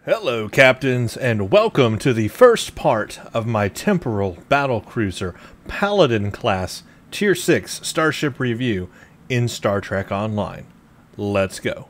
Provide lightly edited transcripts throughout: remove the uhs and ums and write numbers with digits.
Hello, Captains, and welcome to the first part of my Temporal Battlecruiser Paladin class Tier 6 Starship review in Star Trek Online. Let's go.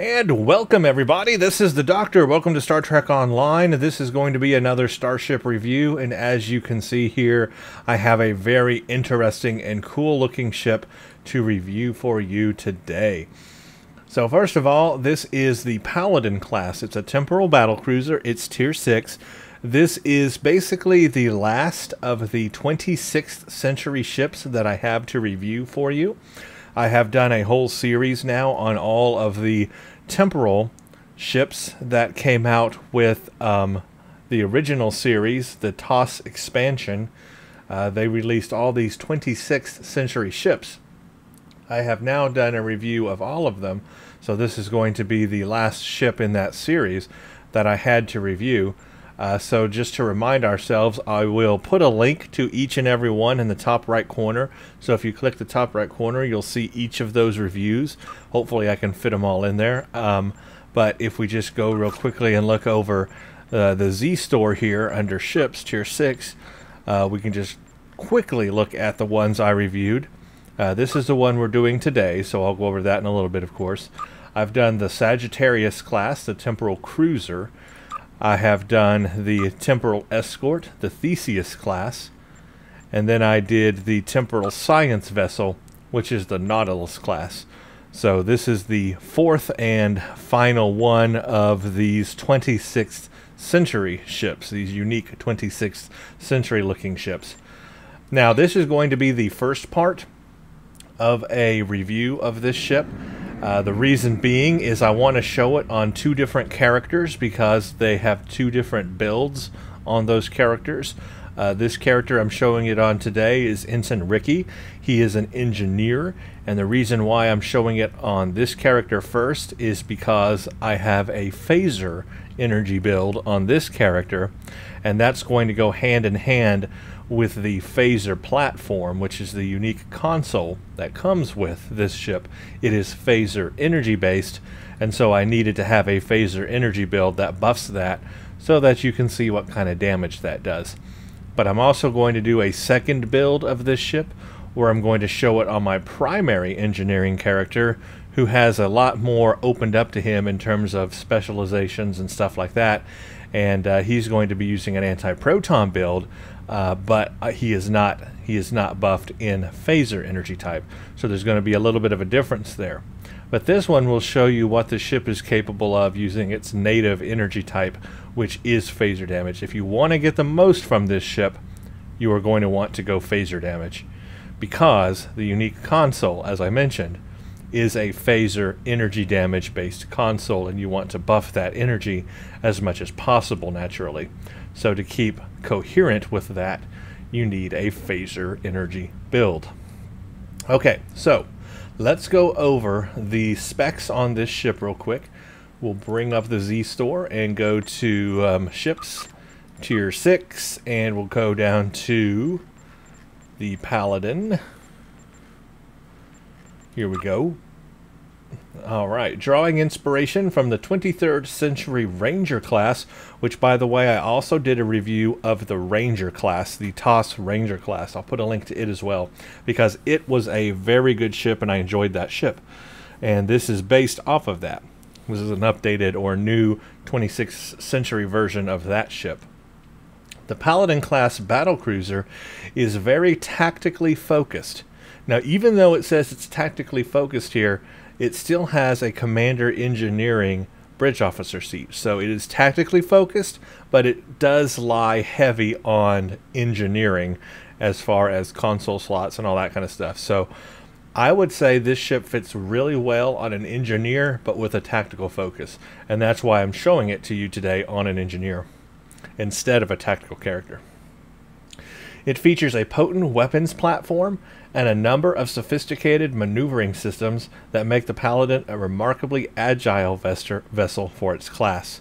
And welcome everybody, this is the Doctor. Welcome to Star Trek Online. This is going to be another Starship review, and as you can see here, I have a very interesting and cool looking ship to review for you today. So first of all, this is the Paladin class. It's a Temporal Battlecruiser. It's Tier 6. This is basically the last of the 26th century ships that I have to review for you. I have done a whole series now on all of the temporal ships that came out with the original series, the TOS expansion. They released all these 26th century ships. I have now done a review of all of them, so this is going to be the last ship in that series that I had to review. So just to remind ourselves, I will put a link to each and every one in the top right corner. So if you click the top right corner, you'll see each of those reviews. Hopefully I can fit them all in there. But if we just go real quickly and look over the Z store here under ships, Tier 6, we can just quickly look at the ones I reviewed. This is the one we're doing today, so I'll go over that in a little bit, of course. I've done the Sagittarius class, the Temporal Cruiser. I have done the Temporal Escort, the Theseus class, and then I did the Temporal Science Vessel, which is the Nautilus class. So this is the fourth and final one of these 26th century ships, these unique 26th century looking ships. Now this is going to be the first part of a review of this ship. The reason being is I want to show it on two different characters because they have two different builds on those characters. This character I'm showing it on today is Ensign Ricky. He is an engineer, and the reason why I'm showing it on this character first is because I have a phaser energy build on this character, and that's going to go hand in hand with the phaser platform, which is the unique console that comes with this ship. It is phaser energy based, and so I needed to have a phaser energy build that buffs that so that you can see what kind of damage that does. But I'm also going to do a second build of this ship where I'm going to show it on my primary engineering character, who has a lot more opened up to him in terms of specializations and stuff like that. And he's going to be using an anti-proton build, but he is not buffed in phaser energy type. So there's going to be a little bit of a difference there. But this one will show you what the ship is capable of using its native energy type, which is phaser damage. If you want to get the most from this ship, you are going to want to go phaser damage, because the unique console, as I mentioned, is a phaser energy damage based console, and you want to buff that energy as much as possible naturally. So to keep coherent with that, you need a phaser energy build. Okay, so let's go over the specs on this ship real quick. We'll bring up the Z store and go to ships, tier 6, and we'll go down to the Paladin. Here we go. Alright, drawing inspiration from the 23rd Century Ranger class, which, by the way, I also did a review of the Ranger class, the TOS Ranger class. I'll put a link to it as well, because it was a very good ship and I enjoyed that ship. And this is based off of that. This is an updated or new 26th century version of that ship. The Paladin class battlecruiser is very tactically focused. Now, even though it says it's tactically focused here, it still has a commander engineering bridge officer seat. So it is tactically focused, but it does lie heavy on engineering as far as console slots and all that kind of stuff. So I would say this ship fits really well on an engineer, but with a tactical focus. And that's why I'm showing it to you today on an engineer instead of a tactical character. It features a potent weapons platform and a number of sophisticated maneuvering systems that make the Paladin a remarkably agile vessel for its class.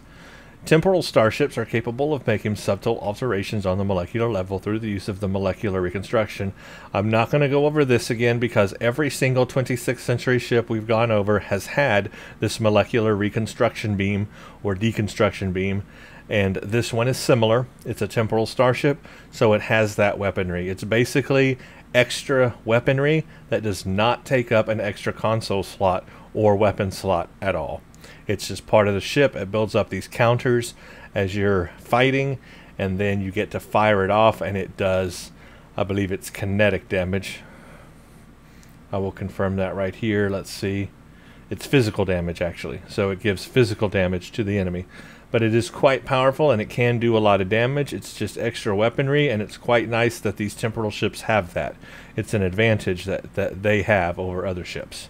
Temporal starships are capable of making subtle alterations on the molecular level through the use of the molecular reconstruction. I'm not going to go over this again because every single 26th century ship we've gone over has had this molecular reconstruction beam or deconstruction beam. And this one is similar. It's a temporal starship, so it has that weaponry. It's basically extra weaponry that does not take up an extra console slot or weapon slot at all. It's just part of the ship. It builds up these counters as you're fighting, and then you get to fire it off, and it does, I believe it's kinetic damage. I will confirm that right here. Let's see. It's physical damage, actually. So it gives physical damage to the enemy. But it is quite powerful, and it can do a lot of damage. It's just extra weaponry, and it's quite nice that these temporal ships have that. It's an advantage that they have over other ships.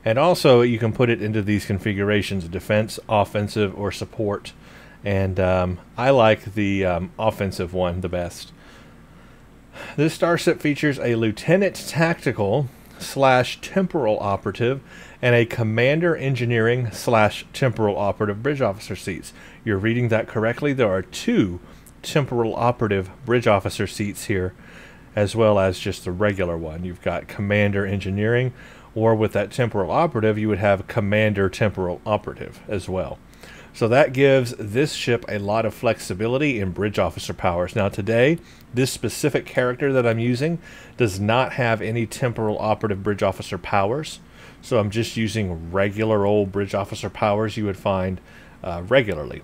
And also, you can put it into these configurations: defense, offensive, or support. And I like the offensive one the best. This starship features a lieutenant tactical / temporal operative and a commander engineering / temporal operative bridge officer seats. You're reading that correctly. There are 2 temporal operative bridge officer seats here, as well as just the regular one. You've got commander engineering, or with that temporal operative, you would have commander temporal operative as well. So that gives this ship a lot of flexibility in bridge officer powers. Now today, this specific character that I'm using does not have any temporal operative bridge officer powers. So I'm just using regular old bridge officer powers you would find regularly.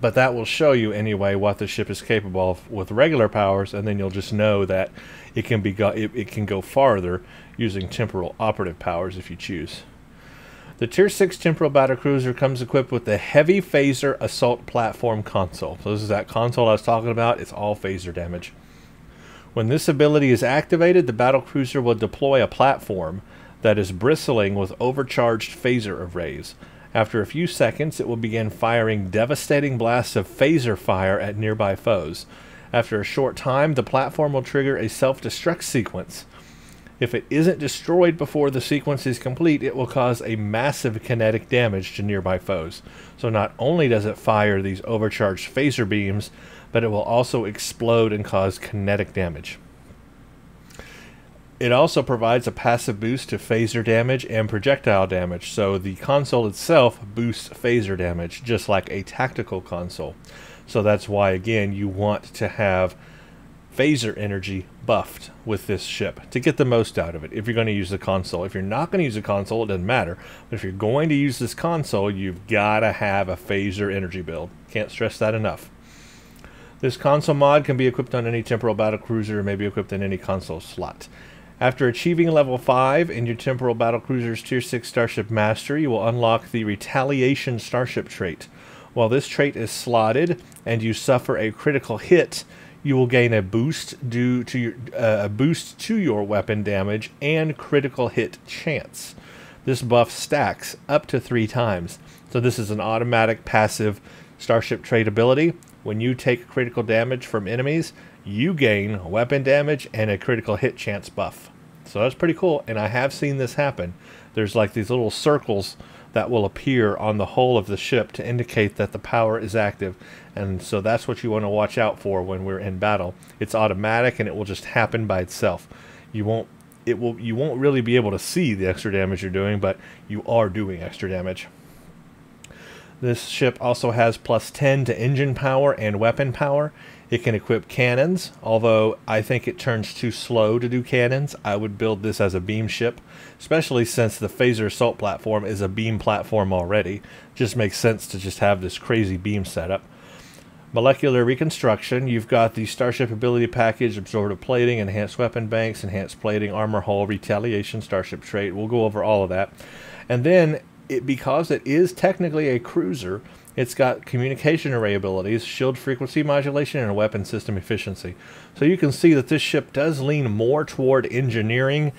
But that will show you anyway what the ship is capable of with regular powers, and then you'll just know that it can go farther using temporal operative powers if you choose. The Tier 6 Temporal Battlecruiser comes equipped with the Heavy Phaser Assault Platform console. So this is that console I was talking about. It's all phaser damage. When this ability is activated, the Battlecruiser will deploy a platform that is bristling with overcharged phaser arrays. After a few seconds, it will begin firing devastating blasts of phaser fire at nearby foes. After a short time, the platform will trigger a self-destruct sequence. If it isn't destroyed before the sequence is complete, it will cause a massive kinetic damage to nearby foes. So not only does it fire these overcharged phaser beams, but it will also explode and cause kinetic damage. It also provides a passive boost to phaser damage and projectile damage, so the console itself boosts phaser damage, just like a tactical console. So that's why, again, you want to have phaser energy buffed with this ship to get the most out of it if you're going to use the console. If you're not going to use the console, it doesn't matter. But if you're going to use this console, you've got to have a phaser energy build. Can't stress that enough. This console mod can be equipped on any Temporal Battlecruiser or may be equipped in any console slot. After achieving level 5 in your Temporal Battlecruiser's Tier 6 Starship Mastery, you will unlock the Retaliation Starship Trait. While this trait is slotted and you suffer a critical hit, you will gain a boost to your weapon damage and critical hit chance. This buff stacks up to 3 times. So this is an automatic passive Starship Trait ability. When you take critical damage from enemies, you gain weapon damage and a critical hit chance buff. So that's pretty cool, and I have seen this happen. There's like these little circles that will appear on the hull of the ship to indicate that the power is active, and so that's what you want to watch out for when we're in battle. It's automatic and it will just happen by itself. You won't really be able to see the extra damage you're doing, but you are doing extra damage. This ship also has +10 to engine power and weapon power. It can equip cannons, although I think it turns too slow to do cannons. I would build this as a beam ship, especially since the phaser assault platform is a beam platform already. Just makes sense to just have this crazy beam setup. Molecular reconstruction, you've got the Starship ability package, absorptive plating, enhanced weapon banks, enhanced plating, armor hull, retaliation, Starship Trait. We'll go over all of that. And then, because it is technically a cruiser, it's got communication array abilities, shield frequency modulation, and weapon system efficiency. So you can see that this ship does lean more toward engineering,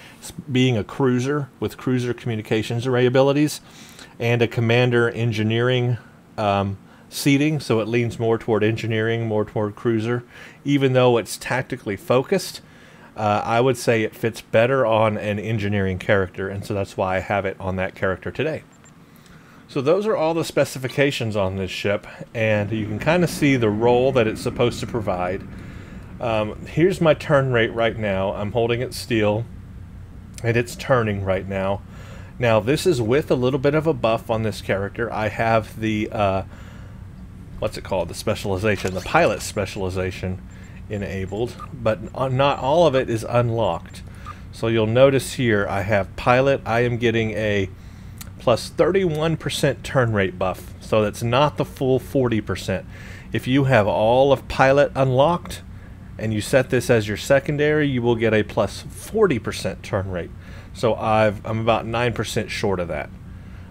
being a cruiser with cruiser communications array abilities, and a commander engineering seating. So it leans more toward engineering, more toward cruiser. Even though it's tactically focused, I would say it fits better on an engineering character, and so that's why I have it on that character today. So those are all the specifications on this ship, and you can kind of see the role that it's supposed to provide. Here's my turn rate right now. I'm holding it still, and it's turning right now. Now this is with a little bit of a buff on this character. I have the, what's it called? The specialization, the pilot specialization enabled, but not all of it is unlocked. So you'll notice here I have pilot. I am getting a plus 31% turn rate buff, so that's not the full 40%. If you have all of pilot unlocked and you set this as your secondary, you will get a plus 40% turn rate. So I'm about 9% short of that,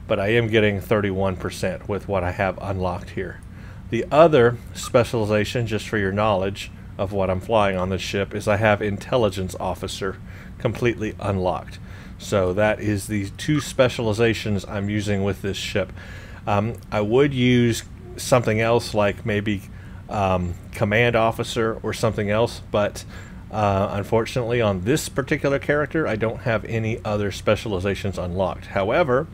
but I am getting 31% with what I have unlocked here. The other specialization, just for your knowledge of what I'm flying on this ship, is I have Intelligence Officer completely unlocked. So that is the 2 specializations I'm using with this ship. I would use something else like maybe Command Officer or something else, but unfortunately on this particular character I don't have any other specializations unlocked. However,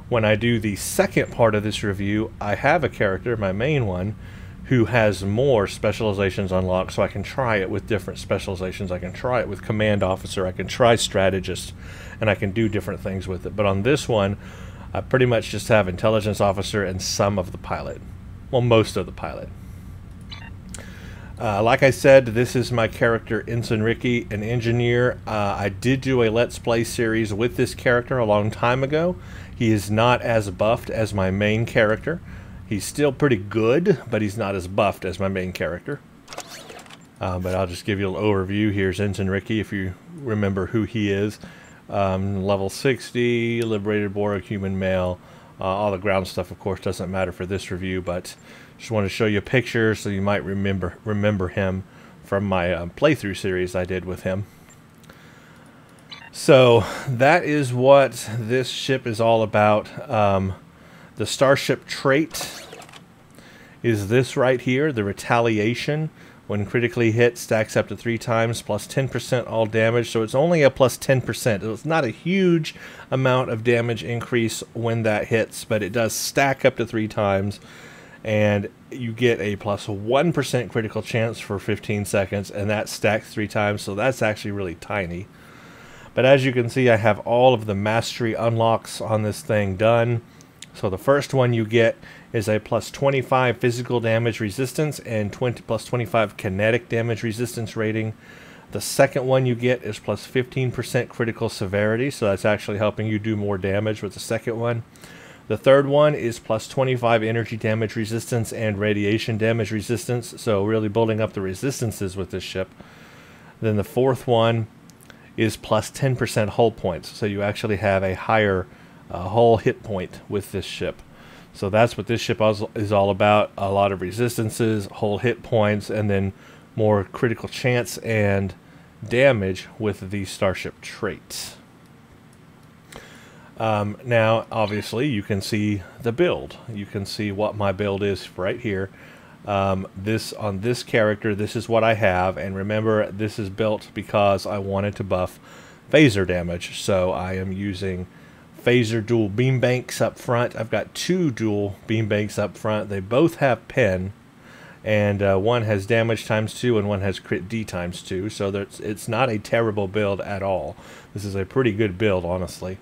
when I do the second part of this review, I have a character, my main one, who has more specializations unlocked, so I can try it with different specializations. I can try it with Command Officer, I can try Strategist, and I can do different things with it. But on this one, I pretty much just have Intelligence Officer and some of the pilot. Well, most of the pilot. Like I said, this is my character, Ensign Ricky, an engineer. I did do a Let's Play series with this character a long time ago. He is not as buffed as my main character. He's still pretty good, but he's not as buffed as my main character. But I'll just give you an overview. Here's Ensign Ricky, if you remember who he is. Level 60, liberated Borg, human male. All the ground stuff, of course, doesn't matter for this review, but just want to show you a picture so you might remember him from my playthrough series I did with him. So that is what this ship is all about. The Starship Trait is this right here, the Retaliation. When critically hit, stacks up to 3 times, plus 10% all damage. So it's only a plus 10%. It's not a huge amount of damage increase when that hits, but it does stack up to 3 times. And you get a plus 1% critical chance for 15 seconds, and that stacks 3 times, so that's actually really tiny. But as you can see, I have all of the mastery unlocks on this thing done. So the first one you get is a plus 25 physical damage resistance and plus 25 kinetic damage resistance rating. The second one you get is plus 15% critical severity, so that's actually helping you do more damage with the second one. The third one is plus 25 energy damage resistance and radiation damage resistance, so really building up the resistances with this ship. Then the fourth one is plus 10% hull points, so you actually have a higher hull hit point with this ship. So that's what this ship is all about. A lot of resistances, hull hit points, and then more critical chance and damage with the Starship Trait. Now, obviously, you can see the build. You can see what my build is right here. On this character, this is what I have. And remember, this is built because I wanted to buff phaser damage. So I am using phaser dual beam banks up front. I've got 2 dual beam banks up front. They both have pen, and one has damage ×2 and one has crit D ×2. So it's not a terrible build at all. This is a pretty good build, honestly.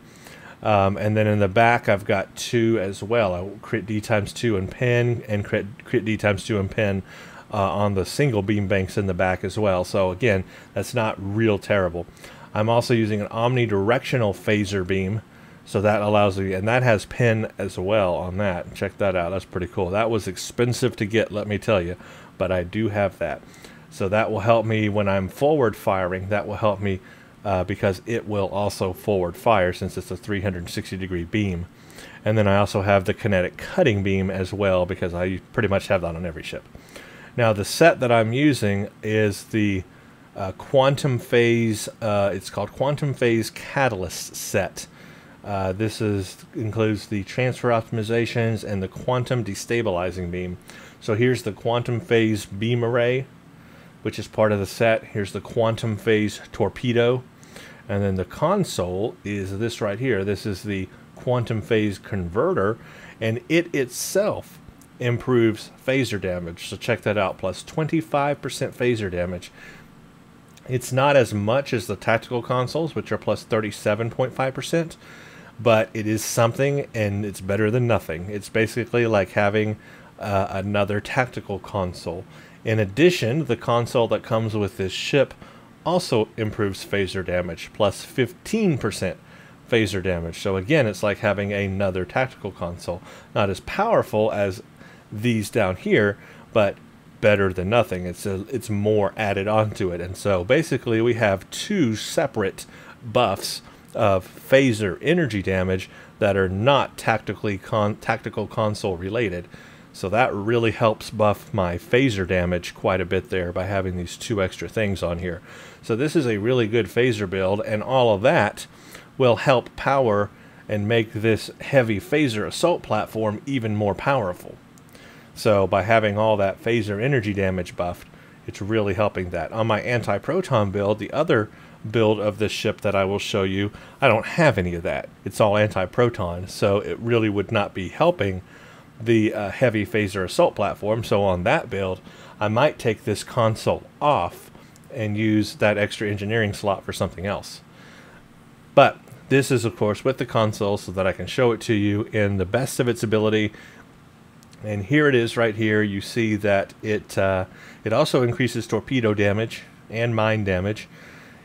And then in the back, I've got 2 as well. Crit D ×2 and pen, and crit D ×2 and pen on the single beam banks in the back as well. So again, that's not real terrible. I'm also using an omnidirectional phaser beam. So that allows me, and that has pen as well on that. Check that out. That's pretty cool. That was expensive to get, let me tell you, but I do have that. So that will help me when I'm forward firing. That will help me because it will also forward fire since it's a 360-degree beam. And then I also have the kinetic cutting beam as well because I pretty much have that on every ship. Now the set that I'm using is the Quantum Phase, it's called Quantum Phase Catalyst set. This includes the transfer optimizations and the quantum destabilizing beam. So here's the quantum phase beam array, which is part of the set. Here's the quantum phase torpedo. And then the console is this right here. This is the quantum phase converter, and it itself improves phaser damage. So check that out, plus 25% phaser damage. It's not as much as the tactical consoles, which are plus 37.5%. But it is something, and it's better than nothing. It's basically like having another tactical console. In addition, the console that comes with this ship also improves phaser damage, plus 15% phaser damage. So again, it's like having another tactical console. Not as powerful as these down here, but better than nothing. It's more added onto it. And so basically we have 2 separate buffs of phaser energy damage that are not tactical console related. So that really helps buff my phaser damage quite a bit there by having these 2 extra things on here. So this is a really good phaser build, and all of that will help power and make this heavy phaser assault platform even more powerful. So by having all that phaser energy damage buffed, it's really helping that. On my anti-proton build, the other build of this ship that I will show you, I don't have any of that. It's all anti-proton, so it really would not be helping the heavy phaser assault platform. So on that build, I might take this console off and use that extra engineering slot for something else. But this is, of course, with the console so that I can show it to you in the best of its ability. And here it is right here. You see that it also increases torpedo damage and mine damage.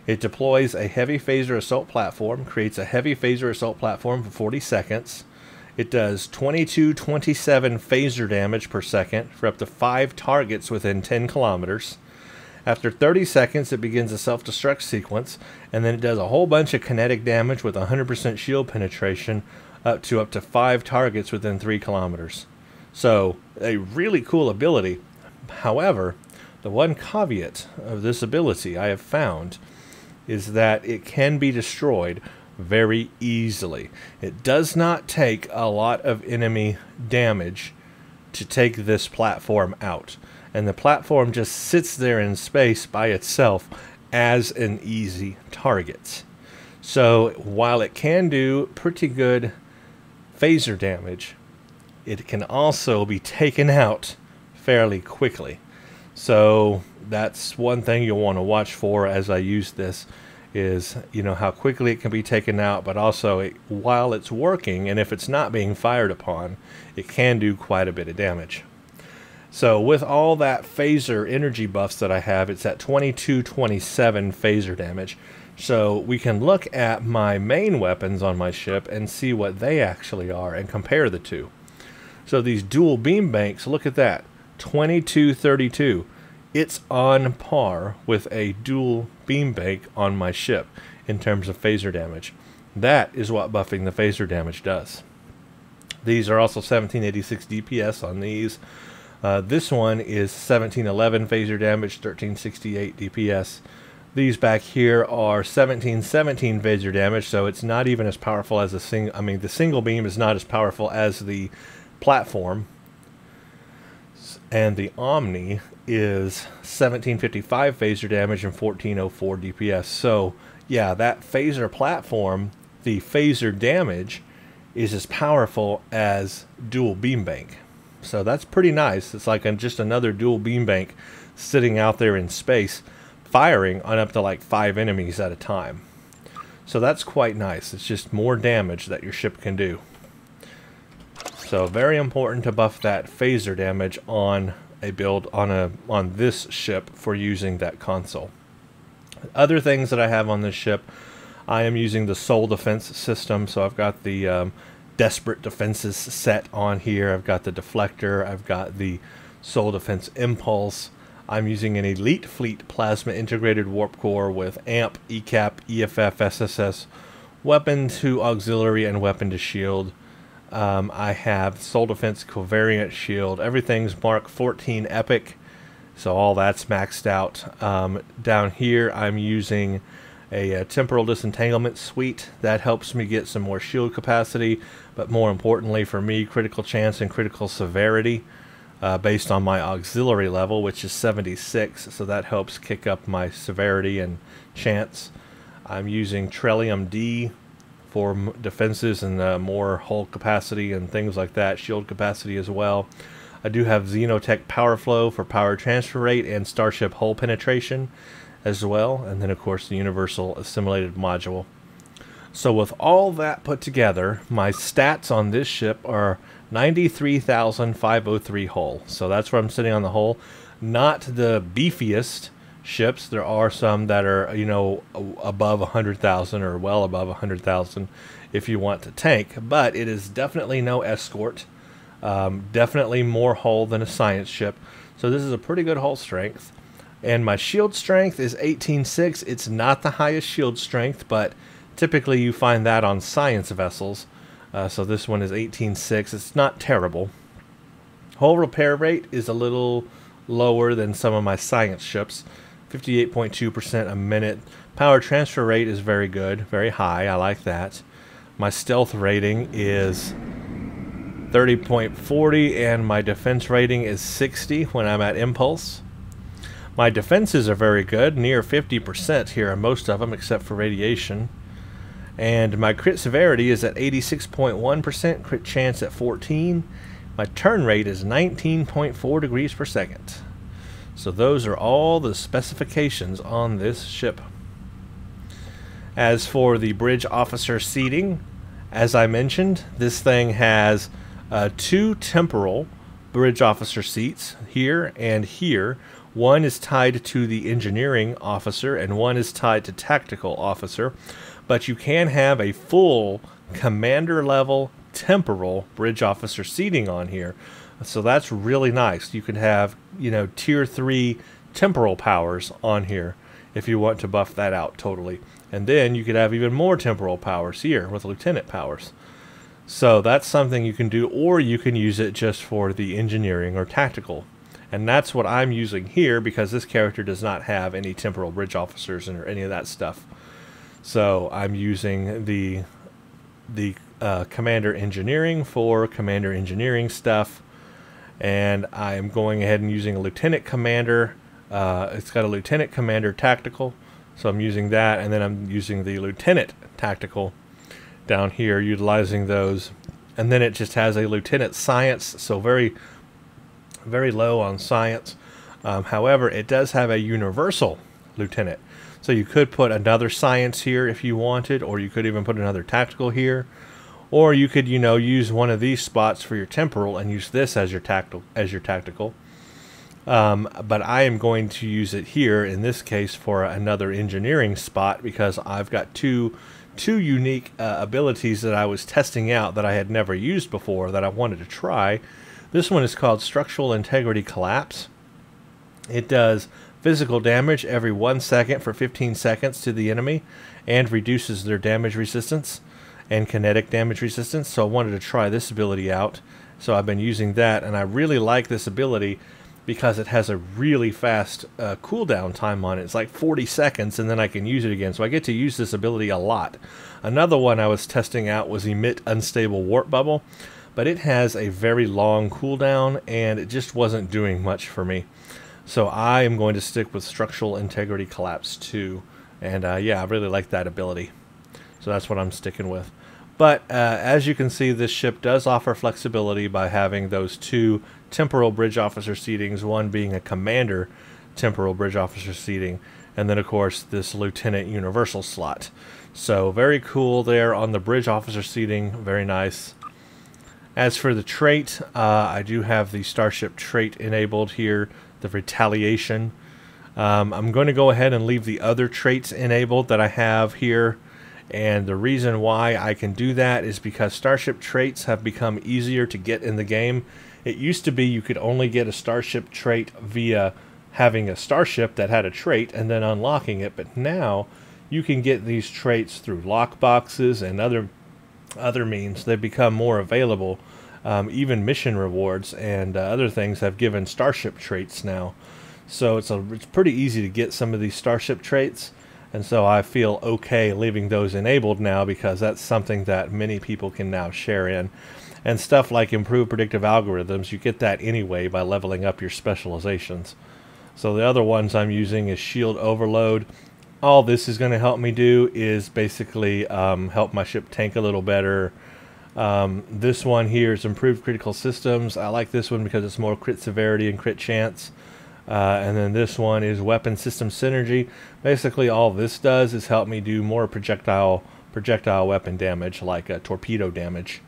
It deploys a heavy phaser assault platform, creates a heavy phaser assault platform for 40 seconds. It does 2227 phaser damage per second for up to 5 targets within 10 kilometers. After 30 seconds, it begins a self-destruct sequence, and then it does a whole bunch of kinetic damage with 100% shield penetration up to 5 targets within 3 kilometers. So, a really cool ability. However, the one caveat of this ability I have found is that it can be destroyed very easily. It does not take a lot of enemy damage to take this platform out. And the platform just sits there in space by itself as an easy target. So while it can do pretty good phaser damage, it can also be taken out fairly quickly. So that's one thing you'll want to watch for as I use this, is, you know, how quickly it can be taken out, but also while it's working, and if it's not being fired upon, it can do quite a bit of damage. So with all that phaser energy buffs that I have, it's at 2227 phaser damage. So we can look at my main weapons on my ship and see what they actually are and compare the two. So these dual beam banks, look at that, 2232. It's on par with a dual beam bank on my ship in terms of phaser damage. That is what buffing the phaser damage does. These are also 1786 DPS on these. This one is 1711 phaser damage, 1368 DPS. These back here are 1717 phaser damage, so it's not even as powerful as the single beam is not as powerful as the platform. And the Omni is 1755 phaser damage and 1404 DPS. So yeah, that phaser platform, the phaser damage is as powerful as dual beam bank. So that's pretty nice. It's like just another dual beam bank sitting out there in space, firing on up to like 5 enemies at a time. So that's quite nice. It's just more damage that your ship can do. So very important to buff that phaser damage on a build on this ship for using that console. Other things that I have on this ship, I am using the Soul Defense system. So I've got the Desperate Defenses set on here. I've got the Deflector. I've got the Soul Defense Impulse. I'm using an Elite Fleet Plasma Integrated Warp Core with AMP, ECAP, EFF, SSS, Weapon to Auxiliary, and Weapon to Shield. I have Soul Defense Covariant Shield. Everything's Mark 14 Epic, so all that's maxed out. Down here I'm using a Temporal Disentanglement Suite. That helps me get some more shield capacity, but more importantly for me, critical chance and critical severity based on my auxiliary level, which is 76, so that helps kick up my severity and chance. I'm using Trillium D for defenses and more hull capacity and things like that, shield capacity as well. I do have Xenotech Power Flow for power transfer rate and Starship hull penetration as well, and then of course the Universal Assimilated Module. So with all that put together, my stats on this ship are 93,503 hull. So that's where I'm sitting on the hull. Not the beefiest ships. There are some that are, you know, above 100,000 or well above 100,000 if you want to tank, but it is definitely no escort. Definitely more hull than a science ship. So this is a pretty good hull strength. And my shield strength is 18.6. It's not the highest shield strength, but typically you find that on science vessels. So this one is 18.6. It's not terrible. Hull repair rate is a little lower than some of my science ships. 58.2% a minute. Power transfer rate is very good, very high. I like that. My stealth rating is 30.40 and my defense rating is 60 when I'm at impulse. My defenses are very good, near 50% here on most of them except for radiation. And my crit severity is at 86.1%, crit chance at 14. My turn rate is 19.4 degrees per second. So those are all the specifications on this ship. As for the bridge officer seating, as I mentioned, this thing has 2 temporal bridge officer seats here and here. One is tied to the engineering officer and one is tied to tactical officer. But you can have a full commander level temporal bridge officer seating on here. So that's really nice. You can have, you know, tier 3 temporal powers on here if you want to buff that out totally. And then you could have even more temporal powers here with lieutenant powers. So that's something you can do, or you can use it just for the engineering or tactical. And that's what I'm using here because this character does not have any temporal bridge officers or any of that stuff. So I'm using the commander engineering for commander engineering stuff. And I'm going ahead and using a lieutenant commander. It's got a lieutenant commander tactical. So I'm using that, and then I'm using the lieutenant tactical down here, utilizing those. And then it just has a lieutenant science, so very, very low on science. However, it does have a universal lieutenant. So you could put another science here if you wanted, or you could even put another tactical here. Or you could, you know, use one of these spots for your temporal and use this as your tactical. But I am going to use it here in this case for another engineering spot, because I've got two unique abilities that I was testing out that I had never used before that I wanted to try. This one is called Structural Integrity Collapse. It does physical damage every 1 second for 15 seconds to the enemy, and reduces their damage resistance and kinetic damage resistance. So I wanted to try this ability out. So I've been using that, and I really like this ability because it has a really fast cooldown time on it. It's like 40 seconds, and then I can use it again. So I get to use this ability a lot. Another one I was testing out was Emit Unstable Warp Bubble, but it has a very long cooldown, and it just wasn't doing much for me. So I am going to stick with Structural Integrity Collapse 2, and yeah, I really like that ability. So that's what I'm sticking with. But as you can see, this ship does offer flexibility by having those two temporal bridge officer seatings, one being a commander temporal bridge officer seating, and then of course this lieutenant universal slot. So very cool there on the bridge officer seating, very nice. As for the trait, I do have the Starship Trait enabled here, the Retaliation. I'm going to go ahead and leave the other traits enabled that I have here. And the reason why I can do that is because Starship Traits have become easier to get in the game. It used to be you could only get a Starship Trait via having a starship that had a trait and then unlocking it, but now you can get these traits through lockboxes and other means. They've become more available. Even mission rewards and other things have given Starship Traits now. So it's pretty easy to get some of these Starship Traits. And so I feel okay leaving those enabled now, because that's something that many people can now share in. And stuff like improved predictive algorithms, you get that anyway by leveling up your specializations. So the other ones I'm using is Shield Overload. All this is going to help me do is basically help my ship tank a little better. This one here is Improved Critical Systems. I like this one because it's more crit severity and crit chance. And then this one is Weapon System Synergy. Basically all this does is help me do more projectile weapon damage, like torpedo damage.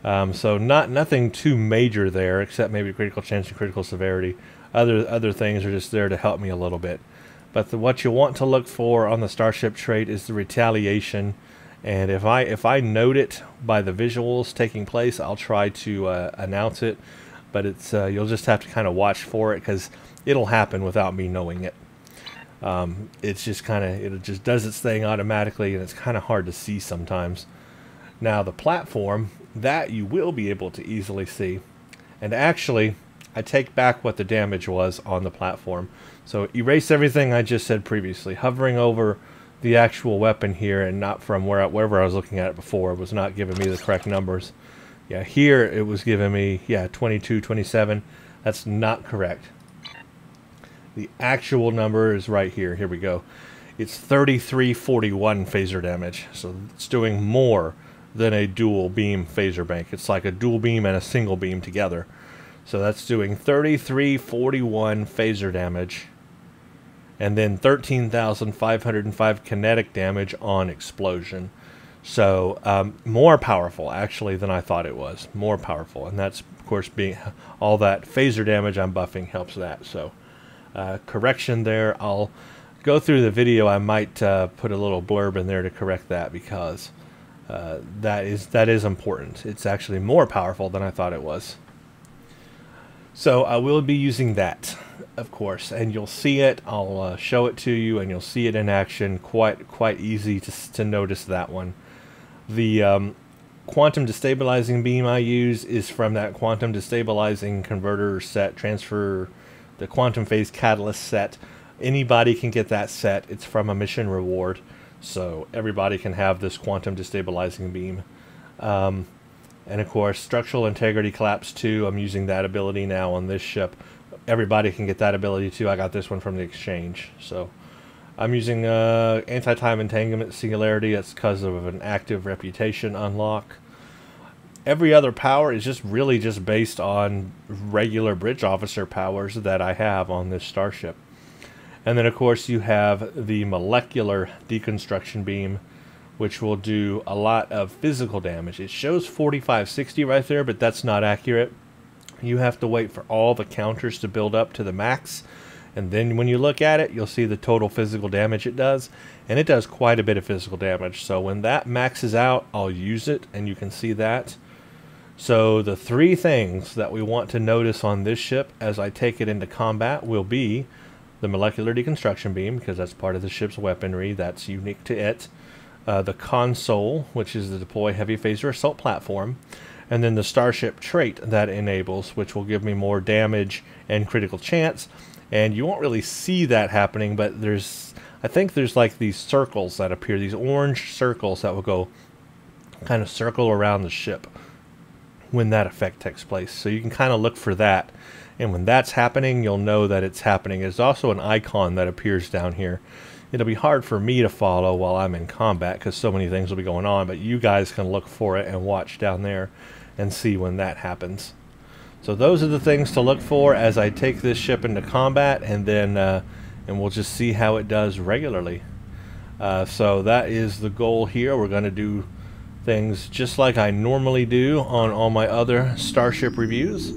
So nothing too major there, except maybe critical chance and critical severity. Other things are just there to help me a little bit. But what you want to look for on the Starship Trait is the Retaliation. And if I note it by the visuals taking place, I'll try to announce it. But it's you'll just have to kind of watch for it, because it'll happen without me knowing it. It's just it just does its thing automatically, and it's kind of hard to see sometimes. Now the platform, that you will be able to easily see. And actually, I take back what the damage was on the platform. So erase everything I just said previously. Hovering over the actual weapon here, and not from wherever I was looking at it before, was not giving me the correct numbers. Yeah, here it was giving me, 22, 27. That's not correct. The actual number is right here. Here we go. It's 3341 phaser damage. So it's doing more than a dual beam phaser bank. It's like a dual beam and a single beam together. So that's doing 3341 phaser damage. And then 13,505 kinetic damage on explosion. So more powerful actually than I thought it was. More powerful, and that's of course being all that phaser damage I'm buffing helps that. So correction there. I'll go through the video. I might put a little blurb in there to correct that, because that is important. It's actually more powerful than I thought it was. So I will be using that, of course, and you'll see it. I'll show it to you, and you'll see it in action. Quite easy to notice that one. The quantum destabilizing beam I use is from that quantum destabilizing converter set, the quantum phase catalyst set. Anybody can get that set. It's from a mission reward, so everybody can have this quantum destabilizing beam. And of course, Structural Integrity Collapse 2, I'm using that ability now on this ship. Everybody can get that ability too. I got this one from the exchange. So I'm using Anti-Time Entanglement Singularity. That's because of an active reputation unlock. Every other power is just really just based on regular bridge officer powers that I have on this starship. And then, of course, you have the molecular deconstruction beam, which will do a lot of physical damage. It shows 4560 right there, but that's not accurate. You have to wait for all the counters to build up to the max, and then when you look at it, you'll see the total physical damage it does, and it does quite a bit of physical damage. So when that maxes out, I'll use it, and you can see that. So the three things that we want to notice on this ship as I take it into combat will be the molecular deconstruction beam, because that's part of the ship's weaponry, that's unique to it. The console, which is the deploy heavy phaser assault platform, and then the Starship Trait that enables, which will give me more damage and critical chance. And you won't really see that happening, but I think there's like these circles that appear, these orange circles that will go kind of circle around the ship when that effect takes place. So you can kind of look for that, and when that's happening, you'll know that it's happening. There's also an icon that appears down here. It'll be hard for me to follow while I'm in combat because so many things will be going on, but you guys can look for it and watch down there and see when that happens. So those are the things to look for as I take this ship into combat, and then and we'll just see how it does regularly. So that is the goal here. We're going to do things just like I normally do on all my other Starship reviews.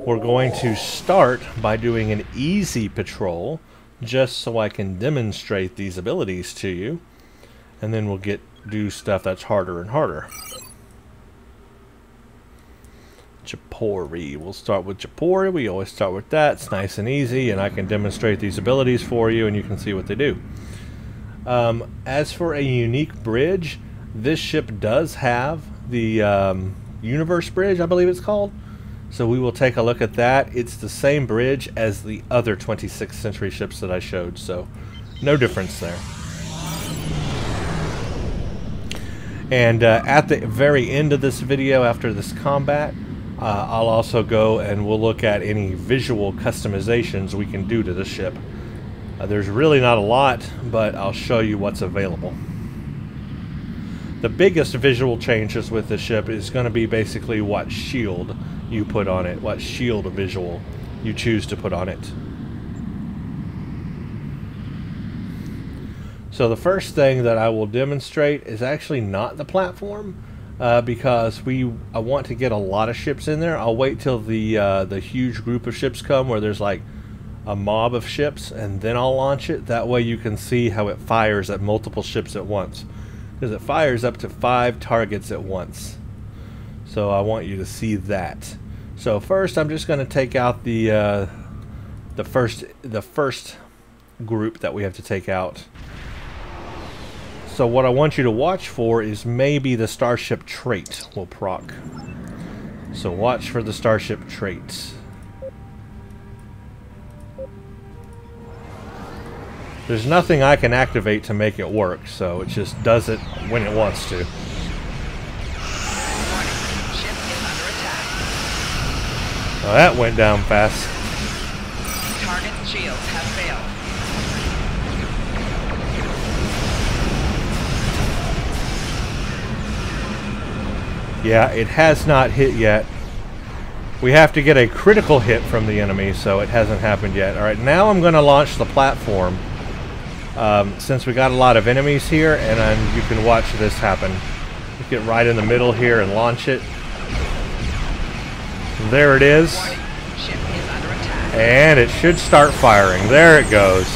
We're going to start by doing an easy patrol, just so I can demonstrate these abilities to you, and then we'll do stuff that's harder and harder. Japori. We'll start with Japori. We always start with that. It's nice and easy, and I can demonstrate these abilities for you, and you can see what they do. As for a unique bridge, this ship does have the Universe Bridge, I believe it's called. So we will take a look at that. It's the same bridge as the other 26th century ships that I showed, so no difference there. And at the very end of this video, after this combat, I'll also go and we'll look at any visual customizations we can do to the ship. There's really not a lot, but I'll show you what's available. The biggest visual changes with the ship is going to be basically what shield you put on it, what shield visual you choose to put on it. So the first thing that I will demonstrate is actually not the platform, because I want to get a lot of ships in there. I'll wait till the huge group of ships come where there's like a mob of ships, and then I'll launch it. That way you can see how it fires at multiple ships at once, because it fires up to 5 targets at once. So I want you to see that. So first, I'm just going to take out the first group that we have to take out. So what I want you to watch for is maybe the Starship Trait will proc. So watch for the Starship Trait. There's nothing I can activate to make it work, so it just does it when it wants to. Well, that went down fast. Target shields have failed. Yeah, it has not hit yet. We have to get a critical hit from the enemy, so it hasn't happened yet. Alright, now I'm going to launch the platform. Since we got a lot of enemies here, and then you can watch this happen. Just get right in the middle here and launch it. There it is. And it should start firing. There it goes.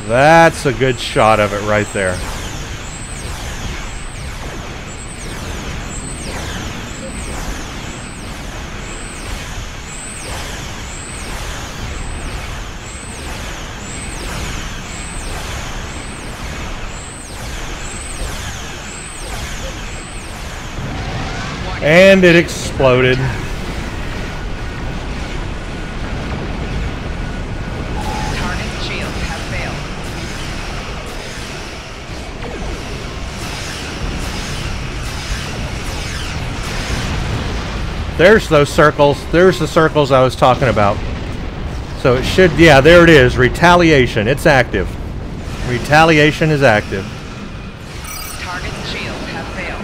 That's a good shot of it right there. And it exploded. Target shields have failed. There's those circles. There's the circles I was talking about. So it should, yeah, there it is. Retaliation. It's active. Retaliation is active. Target shields have failed.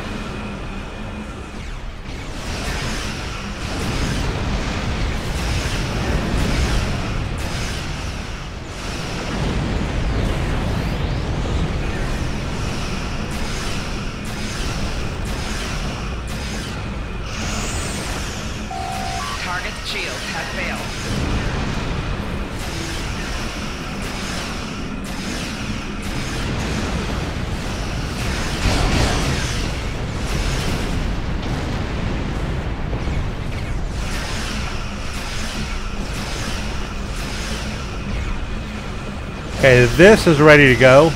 Okay, this is ready to go.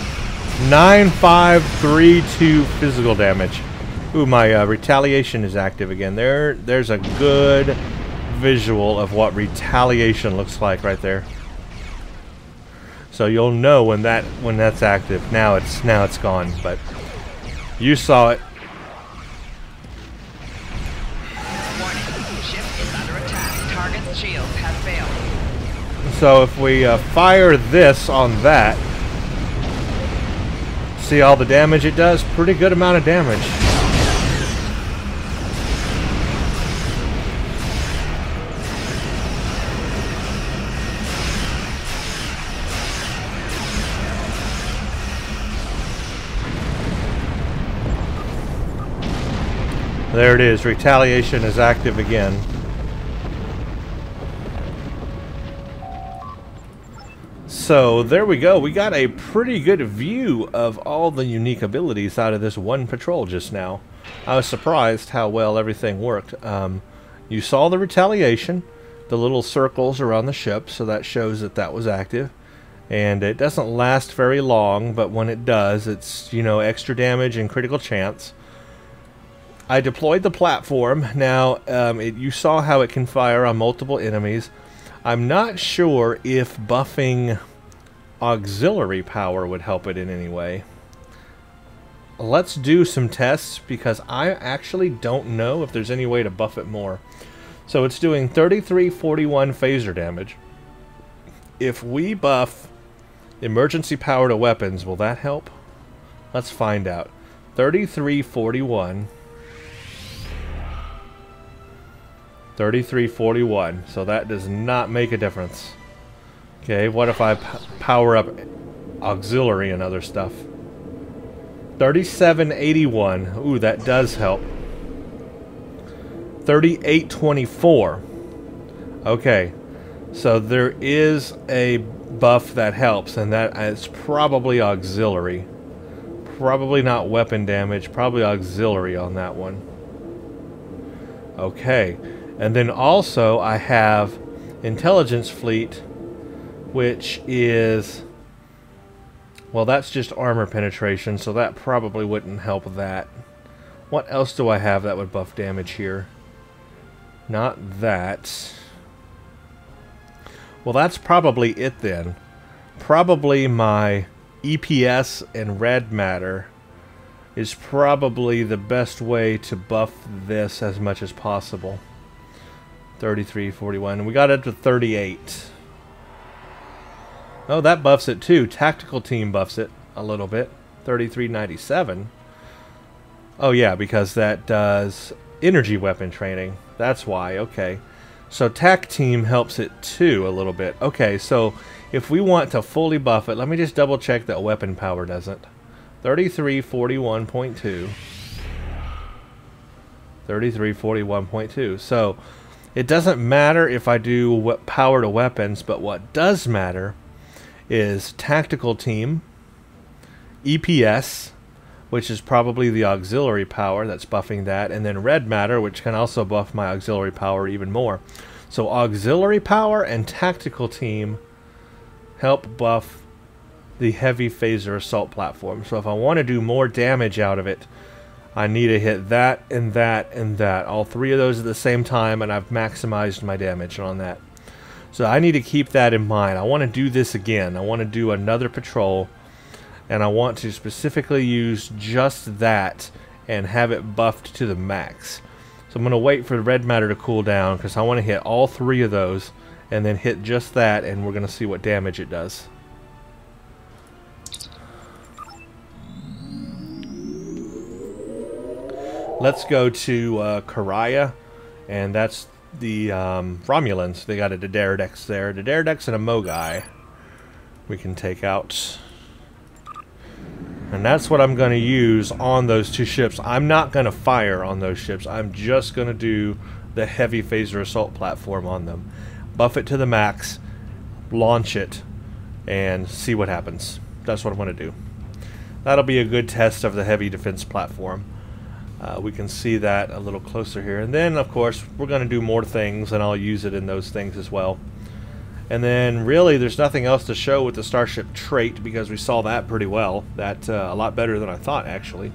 9532 physical damage. Ooh, my retaliation is active again. There's a good visual of what retaliation looks like right there. So you'll know when that's active. Now it's gone, but you saw it. Warning. Ship is under attack. Target's shields have failed. So if we fire this on that, see all the damage it does? Pretty good amount of damage. There it is. Retaliation is active again. So there we go. We got a pretty good view of all the unique abilities out of this one patrol just now. I was surprised how well everything worked. You saw the retaliation, the little circles around the ship, so that shows that that was active. And it doesn't last very long, but when it does, it's, you know, extra damage and critical chance. I deployed the platform. Now, you saw how it can fire on multiple enemies. I'm not sure if buffing auxiliary power would help it in any way. Let's do some tests, because I actually don't know if there's any way to buff it more. So it's doing 3341 phaser damage. If we buff emergency power to weapons, will that help? Let's find out. 3341. 3341. So that does not make a difference. Okay, what if I power up auxiliary and other stuff? 3781. Ooh, that does help. 3824. Okay, so there is a buff that helps, and that is probably auxiliary. Probably not weapon damage, probably auxiliary on that one. Okay, and then also I have Intelligence Fleet, which is, well, that's just armor penetration, so that probably wouldn't help that. What else do I have that would buff damage here? Not that. Well, that's probably it then. Probably my EPS and red matter is probably the best way to buff this as much as possible. 3341. We got it to 38. Oh, that buffs it too. Tactical team buffs it a little bit. 3397. Oh yeah, because that does energy weapon training. That's why. Okay. So TAC team helps it too a little bit. Okay, so if we want to fully buff it, let me just double check that weapon power doesn't. 3341.2. 3341.2. So it doesn't matter if I do power to weapons, but what does matter is tactical team, EPS, which is probably the auxiliary power that's buffing that, and then red matter, which can also buff my auxiliary power even more. So auxiliary power and tactical team help buff the heavy phaser assault platform. So if I want to do more damage out of it, I need to hit that and that and that. All three of those at the same time, and I've maximized my damage on that. So I need to keep that in mind. I want to do this again. I want to do another patrol, and I want to specifically use just that and have it buffed to the max. So I'm going to wait for the red matter to cool down, because I want to hit all three of those and then hit just that, and we're going to see what damage it does. Let's go to Karaya, and that's the Romulans. They got a Daredex there. A Daredex and a Mogai we can take out. And that's what I'm going to use on those two ships. I'm not going to fire on those ships. I'm just going to do the heavy phaser assault platform on them. Buff it to the max, launch it, and see what happens. That's what I'm going to do. That'll be a good test of the heavy defense platform. We can see that a little closer here. And then, of course, we're going to do more things, and I'll use it in those things as well. And then really there's nothing else to show with the Starship Trait because we saw that pretty well. That a lot better than I thought, actually.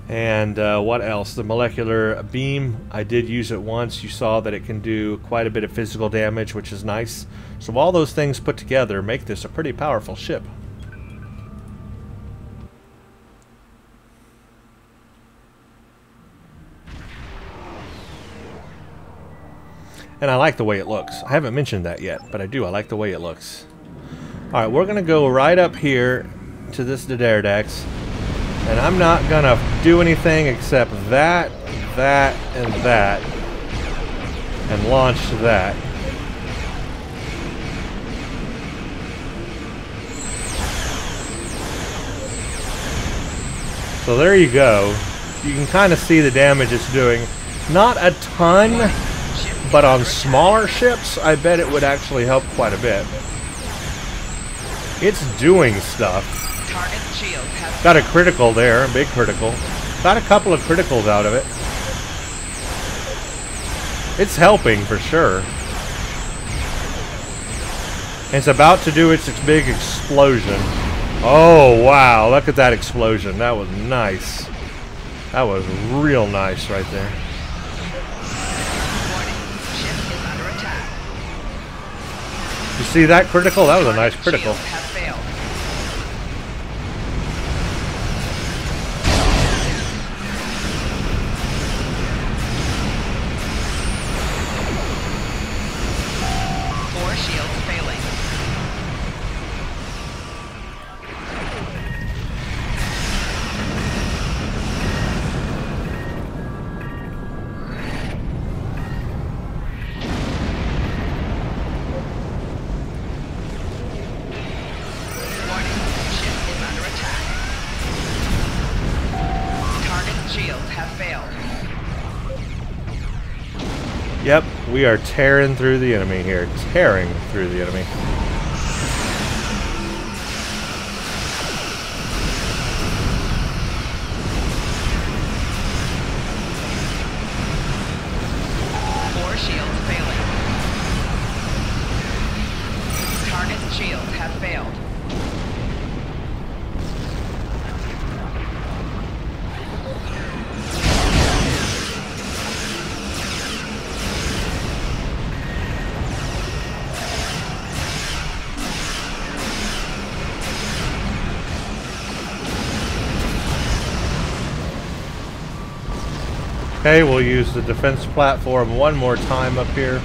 And what else? The molecular beam, I did use it once. You saw that it can do quite a bit of physical damage, which is nice. So all those things put together make this a pretty powerful ship. And I like the way it looks. I haven't mentioned that yet, but I do. I like the way it looks. Alright, we're going to go right up here to this Daredevil. And I'm not going to do anything except that, that, and that. And launch that. So there you go. You can kind of see the damage it's doing. Not a ton. But on smaller ships, I bet it would actually help quite a bit. It's doing stuff. Got a critical there, a big critical. Got a couple of criticals out of it. It's helping for sure. It's about to do its big explosion. Oh wow, look at that explosion. That was nice. That was real nice right there. You see that critical? That was a nice critical. Four shields failing. Yep, we are tearing through the enemy here. Tearing through the enemy. Four shields failing. Target's shields have failed. Okay, we'll use the defense platform one more time up here.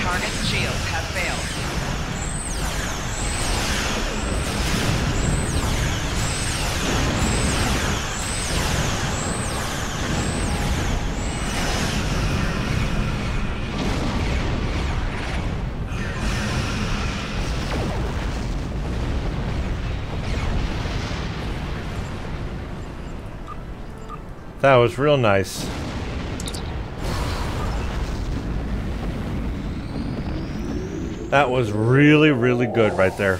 Target's shields have failed. That was real nice. That was really, really good right there.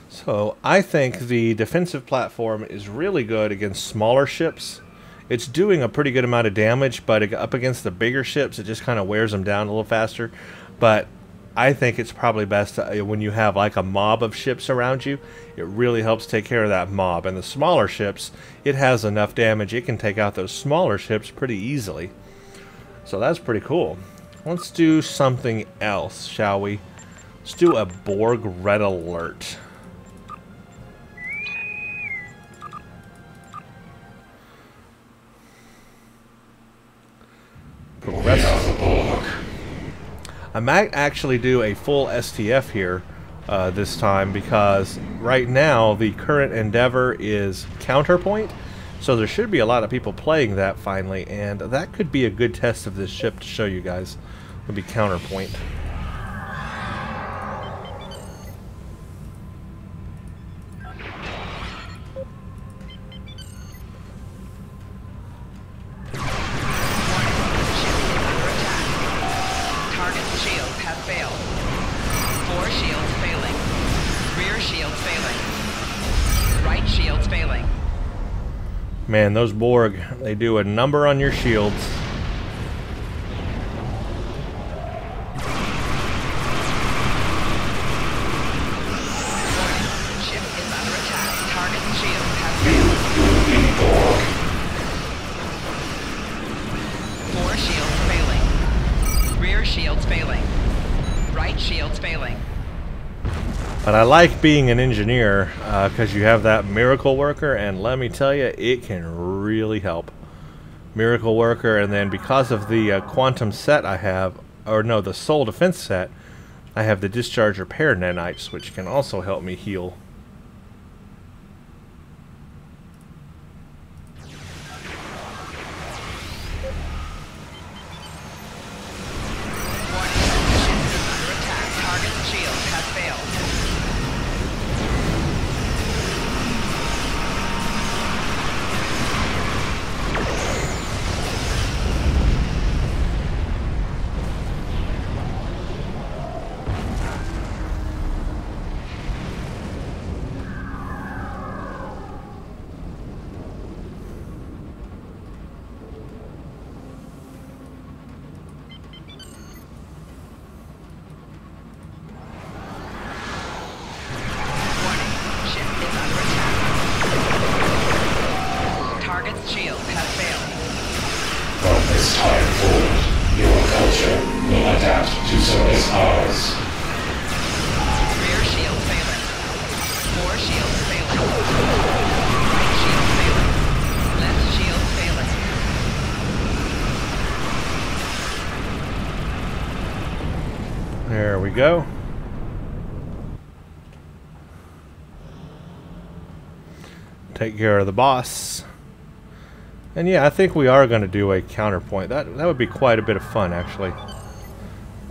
So I think the defensive platform is really good against smaller ships. It's doing a pretty good amount of damage, but up against the bigger ships, it just kind of wears them down a little faster. But I think it's probably best when you have like a mob of ships around you. It really helps take care of that mob. And the smaller ships, it has enough damage. It can take out those smaller ships pretty easily. So that's pretty cool. Let's do something else, shall we? Let's do a Borg Red Alert. I might actually do a full STF here this time because right now the current endeavor is Counterpoint, so there should be a lot of people playing that finally, and that could be a good test of this ship to show you guys. It'll be Counterpoint. Man, those Borg, they do a number on your shields. Ship is under attack. Target shield has failed. 4 shields failing. Rear shields failing. Right shields failing. But I like being an engineer because you have that Miracle Worker, and let me tell you, it can really help. Miracle Worker, and then because of the Quantum set I have, or no, the Soul Defense set, I have the Discharge Repair Nanites, which can also help me heal. There we go. Take care of the boss. And yeah, I think we are going to do a counterpoint. That would be quite a bit of fun, actually.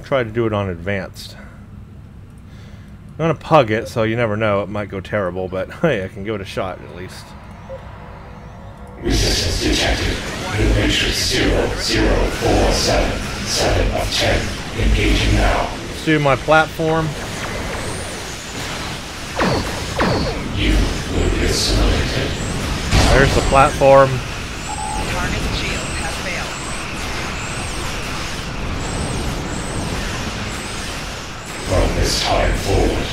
Try to do it on advanced. I'm going to pug it, so you never know. It might go terrible, but hey, I can give it a shot at least. Resistance detected. New matrix 0047. 7 of 10. Engaging now. Let's do my platform. You will be assimilated. There's the platform. Target shield has failed. From this time forward,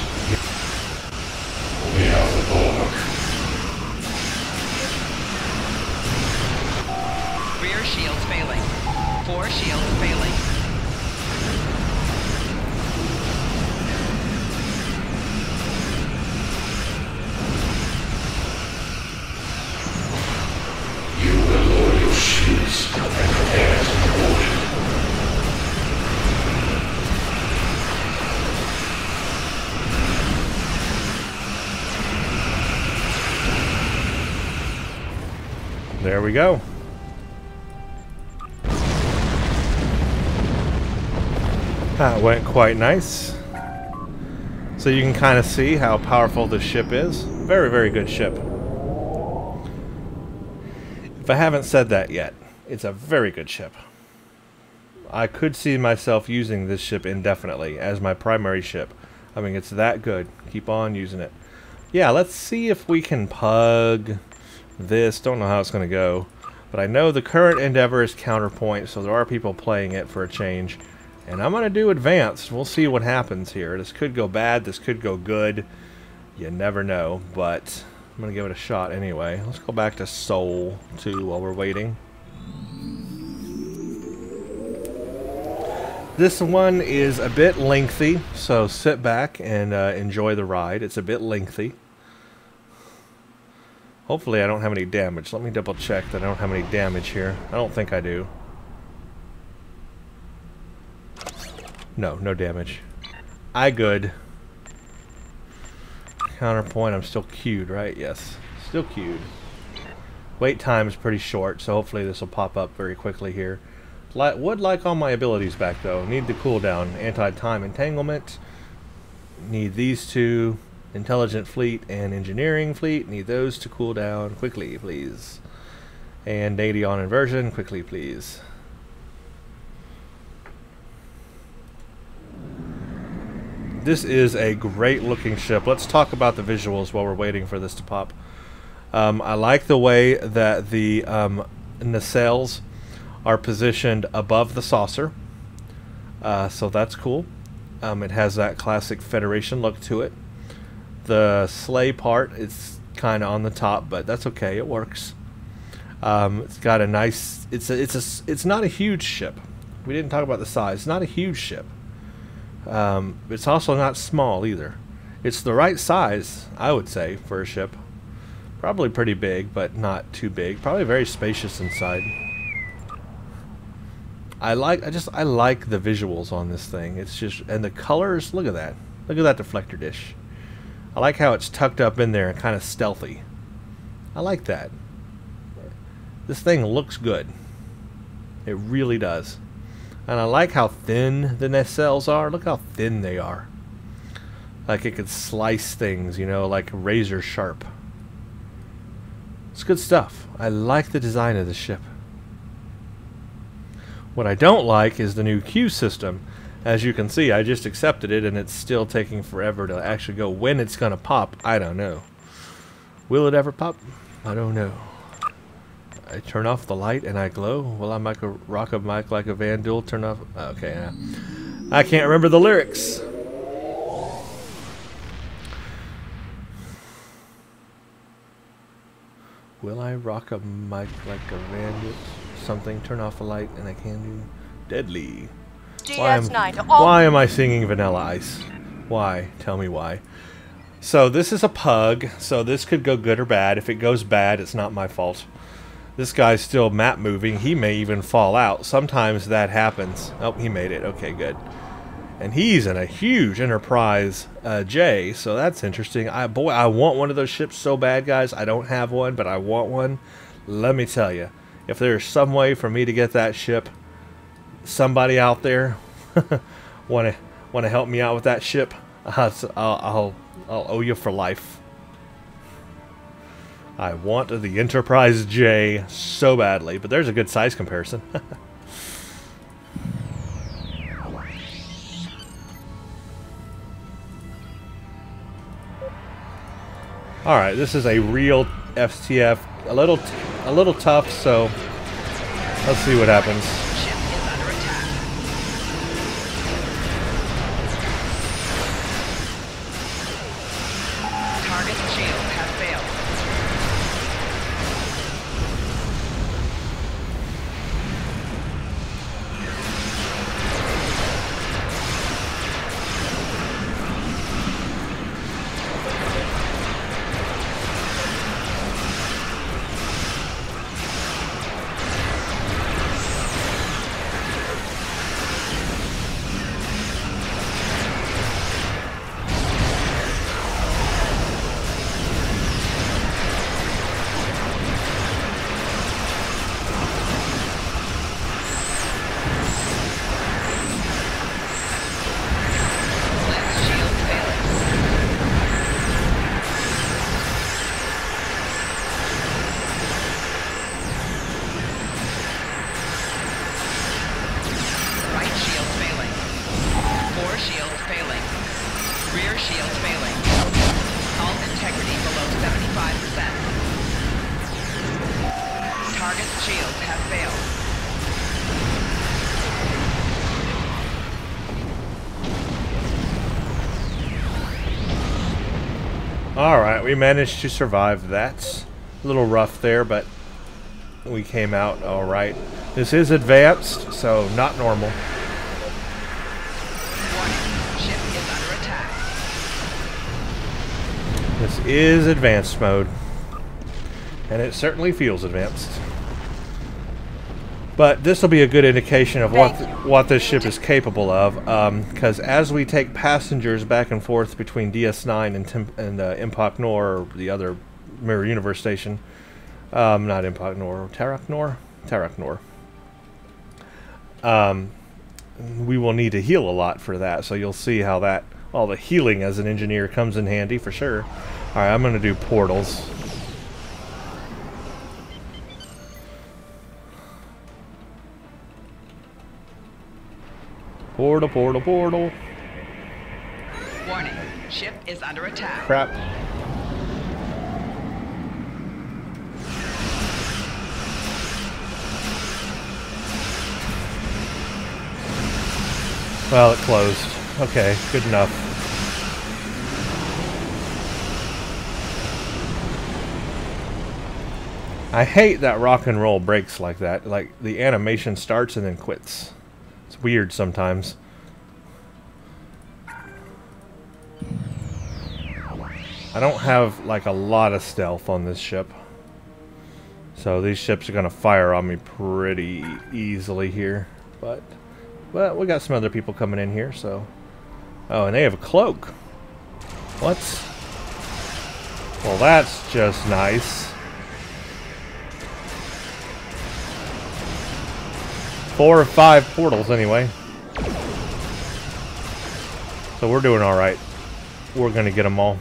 we are the Borg. Rear shields failing. 4 shields failing. You will lower your shields and prepare to board. There we go. That went quite nice. So you can kind of see how powerful this ship is. Very, very good ship. If I haven't said that yet, it's a very good ship. I could see myself using this ship indefinitely as my primary ship. I mean, it's that good. Keep on using it. Yeah, let's see if we can pug this. Don't know how it's going to go. But I know the current Endeavor is counterpoint, so there are people playing it for a change. And I'm going to do advanced. We'll see what happens here. This could go bad. This could go good. You never know. But I'm going to give it a shot anyway. Let's go back to Soul 2 while we're waiting. This one is a bit lengthy, so sit back and enjoy the ride. It's a bit lengthy. Hopefully I don't have any damage. Let me double check that I don't have any damage here. I don't think I do. No, no damage. I good. Counterpoint, I'm still queued, right? Yes, still queued. Wait time is pretty short, so hopefully this will pop up very quickly here. Would like all my abilities back though. Need the cooldown. Anti-time entanglement. Need these two. Intelligent fleet and engineering fleet. Need those to cool down quickly, please. And Daedon inversion, quickly, please. This is a great looking ship. Let's talk about the visuals while we're waiting for this to pop. I like the way that the nacelles are positioned above the saucer, so that's cool. It has that classic Federation look to it. The sleigh part is kind of on the top, but that's okay. It works. It's got a nice. It's not a huge ship. We didn't talk about the size. It's not a huge ship. It's also not small either. It's the right size, I would say, for a ship. Probably pretty big, but not too big. Probably very spacious inside. I like the visuals on this thing. It's just, and the colors. Look at that. Look at that deflector dish. I like how it's tucked up in there and kind of stealthy. I like that. This thing looks good. It really does. And I like how thin the nacelles are. Look how thin they are. Like it could slice things, you know, like razor sharp. It's good stuff. I like the design of the ship. What I don't like is the new queue system. As you can see, I just accepted it and it's still taking forever to actually go. When it's going to pop, I don't know. Will it ever pop? I don't know. I turn off the light and I glow. Will I make a rock a mic like a Van Duel? Turn off. Okay, I can't remember the lyrics. Will I rock a mic like a Van Duel? Something. Turn off the light and I can do deadly. Why am I singing Vanilla Ice? Why? Tell me why. So this is a pug. So this could go good or bad. If it goes bad, it's not my fault. This guy's still map moving. He may even fall out. Sometimes that happens. Oh, he made it. Okay, good. And he's in a huge Enterprise J, so that's interesting. Boy, I want one of those ships so bad, guys. I don't have one, but I want one. Let me tell you, if there's some way for me to get that ship, somebody out there want to help me out with that ship, I'll owe you for life. I want the Enterprise J so badly, but there's a good size comparison. Alright, this is a real FTF, a little tough, so let's see what happens. Ship is under attack. Target shield has failed. Alright, we managed to survive that. A little rough there, but we came out alright. This is advanced, so not normal. Warning, ship is under attack. This is advanced mode. And it certainly feels advanced. But this will be a good indication of what this ship is capable of, because as we take passengers back and forth between DS9 and Impact Nor, or the other Mirror Universe station, not Impact Nor, Tarak Nor, we will need to heal a lot for that. So you'll see how that all the healing as an engineer comes in handy for sure. All right, I'm going to do portals. Portal, portal, portal. Warning, ship is under attack. Crap. Well, it closed. Okay, good enough. I hate that rock and roll breaks like that. Like, the animation starts and then quits. It's weird sometimes. I don't have, like, a lot of stealth on this ship. So these ships are going to fire on me pretty easily here. But we got some other people coming in here, so... Oh, and they have a cloak. What? Well, that's just nice. 4 or 5 portals, anyway. So we're doing alright. We're going to get them all.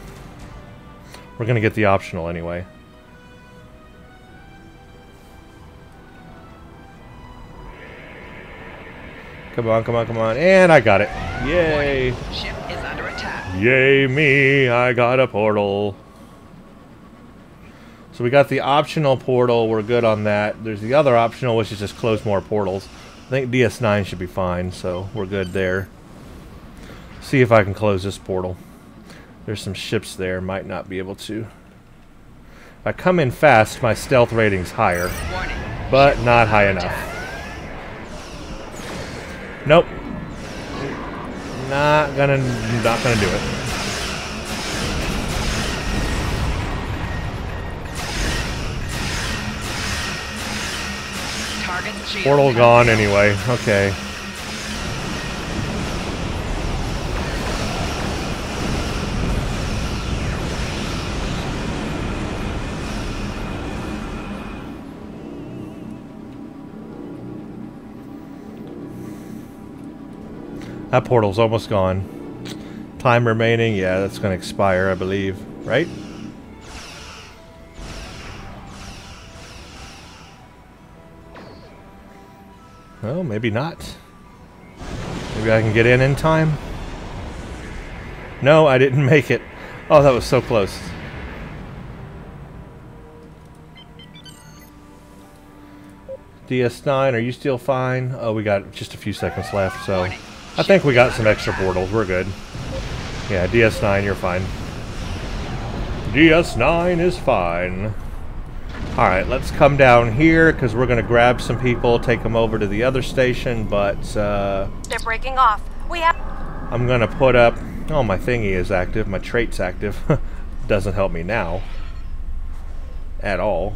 We're going to get the optional, anyway. Come on, come on, come on. And I got it. Yay. Ship is under attack. Yay me, I got a portal. So we got the optional portal. We're good on that. There's the other optional, which is just close more portals. I think DS9 should be fine, so we're good there. See if I can close this portal. There's some ships there. Might not be able to. If I come in fast, my stealth rating's higher. Warning. But not high enough. Nope. Not gonna do it. Target shield. Portal gone anyway. Okay. That portal's almost gone. Time remaining, yeah, that's going to expire, I believe. Right? Well, maybe not. Maybe I can get in time. No, I didn't make it. Oh, that was so close. DS9, are you still fine? Oh, we got just a few seconds left, so... I think we got some extra portals. We're good. Yeah, DS9, you're fine. DS9 is fine. Alright, let's come down here, because we're going to grab some people, take them over to the other station, but, They're breaking off. We have... I'm going to put up... Oh, my thingy is active. My trait's active. Doesn't help me now. At all.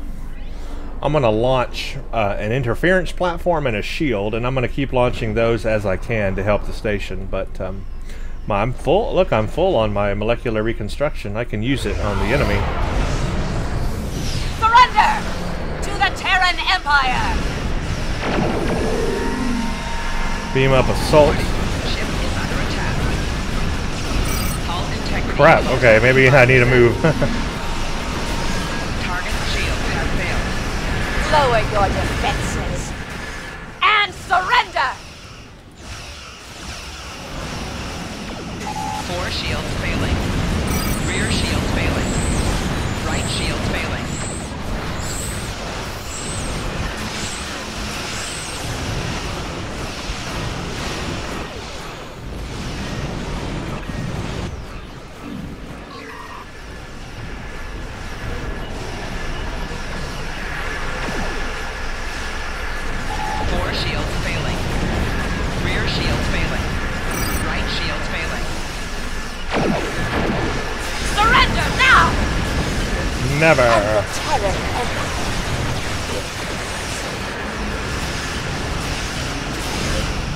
I'm going to launch an interference platform and a shield, and I'm going to keep launching those as I can to help the station. But I'm full. Look, I'm full on my molecular reconstruction. I can use it on the enemy. Surrender to the Terran Empire! Beam up assault. Ship is under attack. Hull integrity. Crap, okay, maybe I need to move. Target shield has failed. Lower your defenses and surrender! 4 shields failing. Rear shields failing. Right shields failing. Never.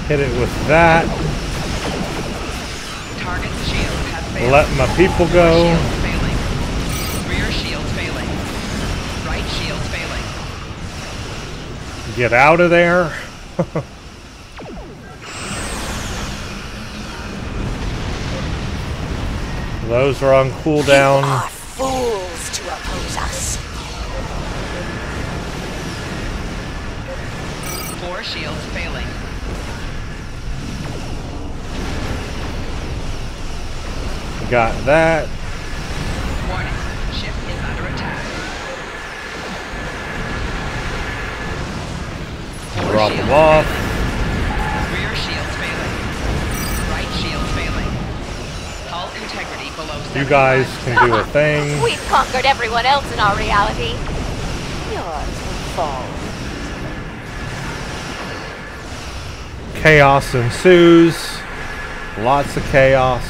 Hit it with that. Target shield has failed. Let my people go. Shield failing. Rear shield failing. Right shield failing. Get out of there. Those are on cooldown. You are fools to oppose us. 4 shields failing. Got that. Warning. Ship is under attack. 4 Drop shields them off. failing. Rear shields failing. You guys can do a thing. We've conquered everyone else in our reality. Yours will fall. Chaos ensues. Lots of chaos.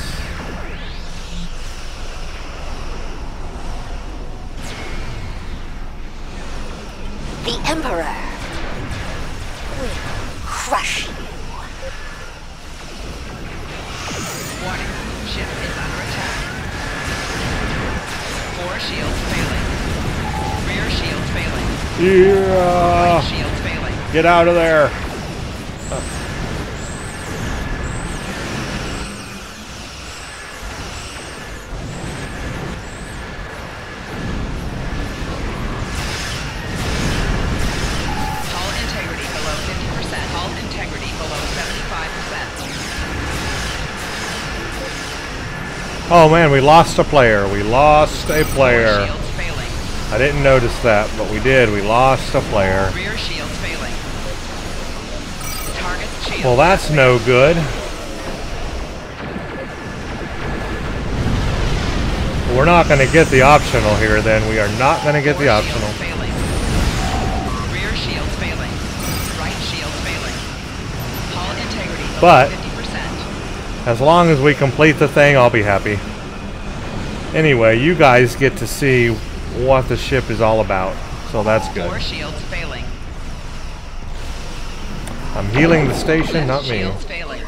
The Emperor will crush you. Warning. Ship is under attack. 4 shields failing. Rear shields failing. Yeah. Right shields failing. Get out of there. Hull integrity below 50%. Hull integrity below 75%. Oh man, we lost a player. We lost a 4 player. shields failing. I didn't notice that, but we did. We lost a player. Rear shields failing. Target shield. Well, that's no good. We're not going to get the optional here then. We are not going to get the optional. Shields failing. Rear shields failing. Right shields failing. Hull integrity below But 50%. as long as we complete the thing, I'll be happy. Anyway, you guys get to see what the ship is all about. So that's 4 good. shields failing. I'm healing the station, not me. Shields failing.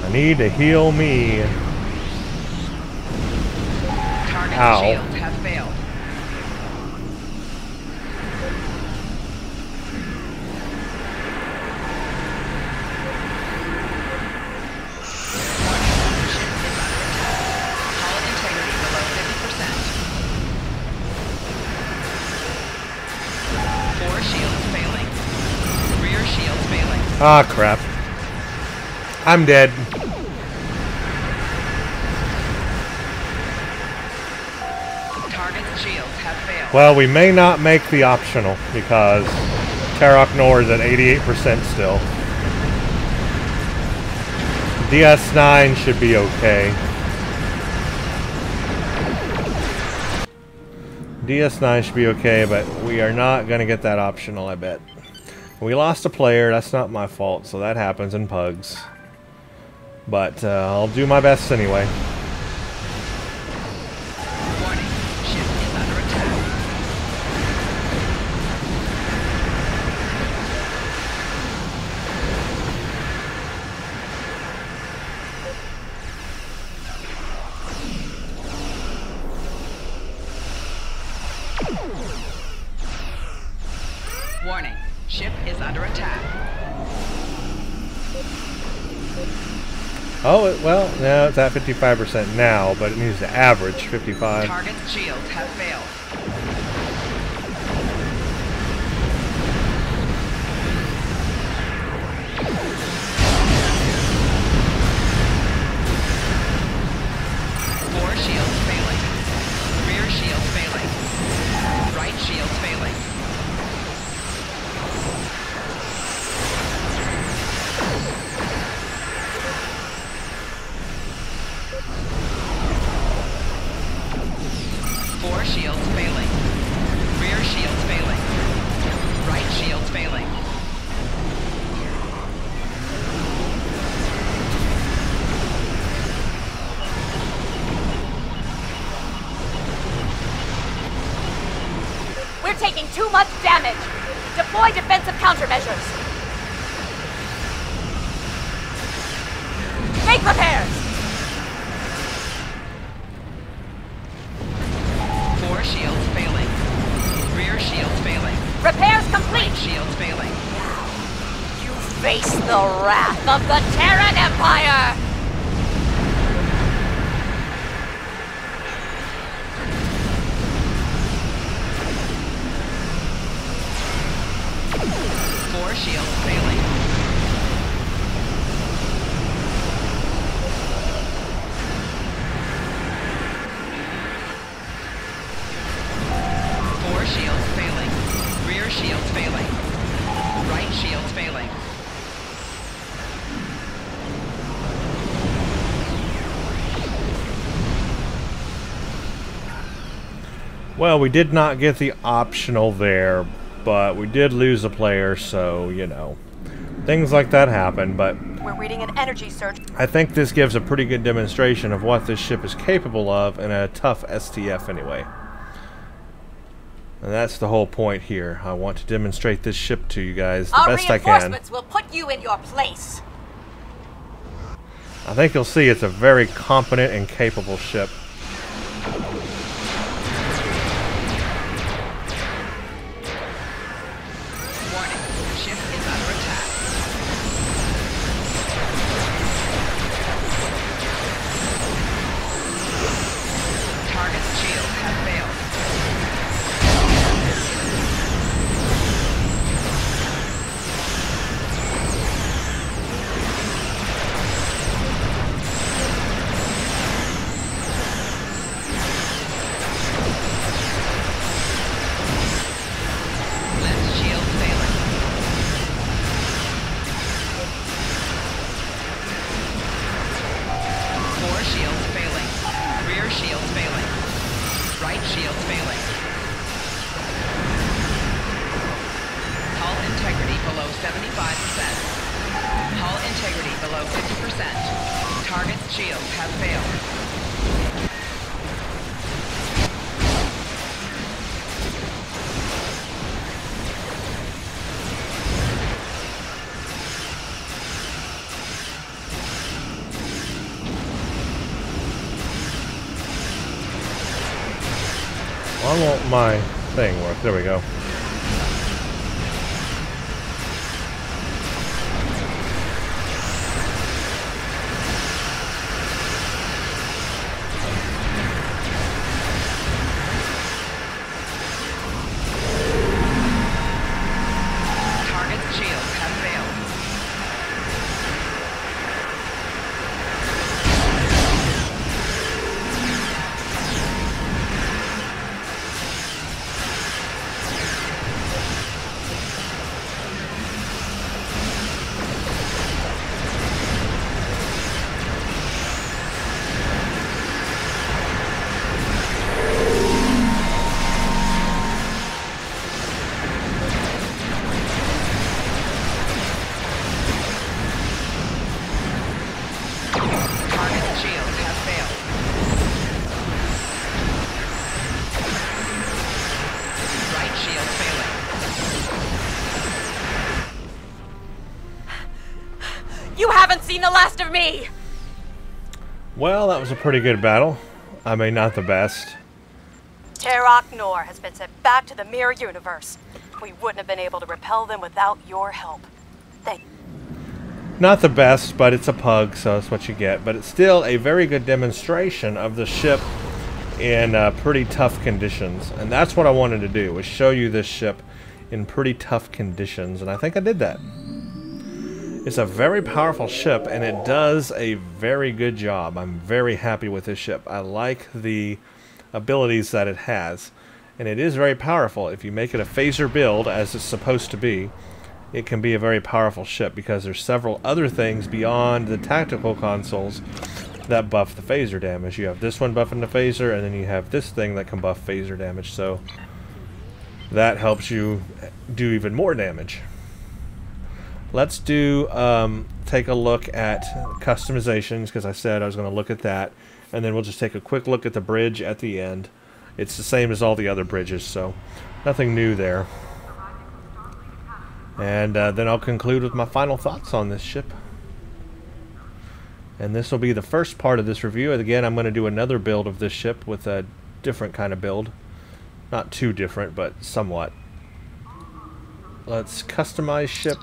I need to heal me. Target Ow. shields have failed. Hull integrity below 50%. 4 shields failing. Rear shields failing. Ah, crap. I'm dead. Target's shields have failed. Well, we may not make the optional because Tarok Nor is at 88% still. DS9 should be okay. DS9 should be okay, but we are not going to get that optional, I bet. We lost a player, that's not my fault, so that happens in pugs. But I'll do my best anyway. Warning. Ship is under attack. Warning. Ship is under attack. Oh, well, no, it's at 55% now, but it needs to average 55. Target's shields have failed. Four shields failing. Rear shields failing. Right shields failing. Four shields failing. Rear shields failing. Right shields failing. We're taking too much damage. Deploy defensive countermeasures. Make repairs. Four shields failing. Rear shields failing. Repairs complete. Right shields failing. You face the wrath of the Terran Empire. Four shields failing. Four shields failing. Rear shields failing. Right shields failing. Well, we did not get the optional there, but we did lose a player, so, you know, things like that happen, but We're reading an energy surge. I think this gives a pretty good demonstration of what this ship is capable of in a tough STF anyway. And that's the whole point here. I want to demonstrate this ship to you guys the best I can. Our reinforcements will put you in your place. I think you'll see it's a very competent and capable ship. Warning, ship is under attack. Target's shield has failed. Left shield failing. Fore shields failing. Rear shields failing. Right shields failing. Hull integrity below 75%. Hull integrity below 50%. Target's shields have failed. Why won't my thing work? There we go. Target's shields have failed. Target's shields have failed. Right shield failing. You haven't seen the last of me! Well, that was a pretty good battle. I mean, not the best. Terok Nor has been sent back to the Mirror Universe. We wouldn't have been able to repel them without your help. Thank you. Not the best, but it's a pug, so that's what you get. But it's still a very good demonstration of the ship in pretty tough conditions. And that's what I wanted to do, was show you this ship in pretty tough conditions. And I think I did that. It's a very powerful ship, and it does a very good job. I'm very happy with this ship. I like the abilities that it has. And it is very powerful. If you make it a phaser build, as it's supposed to be, it can be a very powerful ship because there's several other things beyond the tactical consoles that buff the phaser damage. You have this one buffing the phaser, and then you have this thing that can buff phaser damage, so that helps you do even more damage. Let's do take a look at customizations, because I said I was going to look at that, and then we'll just take a quick look at the bridge at the end. It's the same as all the other bridges, so nothing new there. And then I'll conclude with my final thoughts on this ship. And this will be the first part of this review. And again, I'm going to do another build of this ship with a different kind of build. Not too different, but somewhat. Let's customize ship.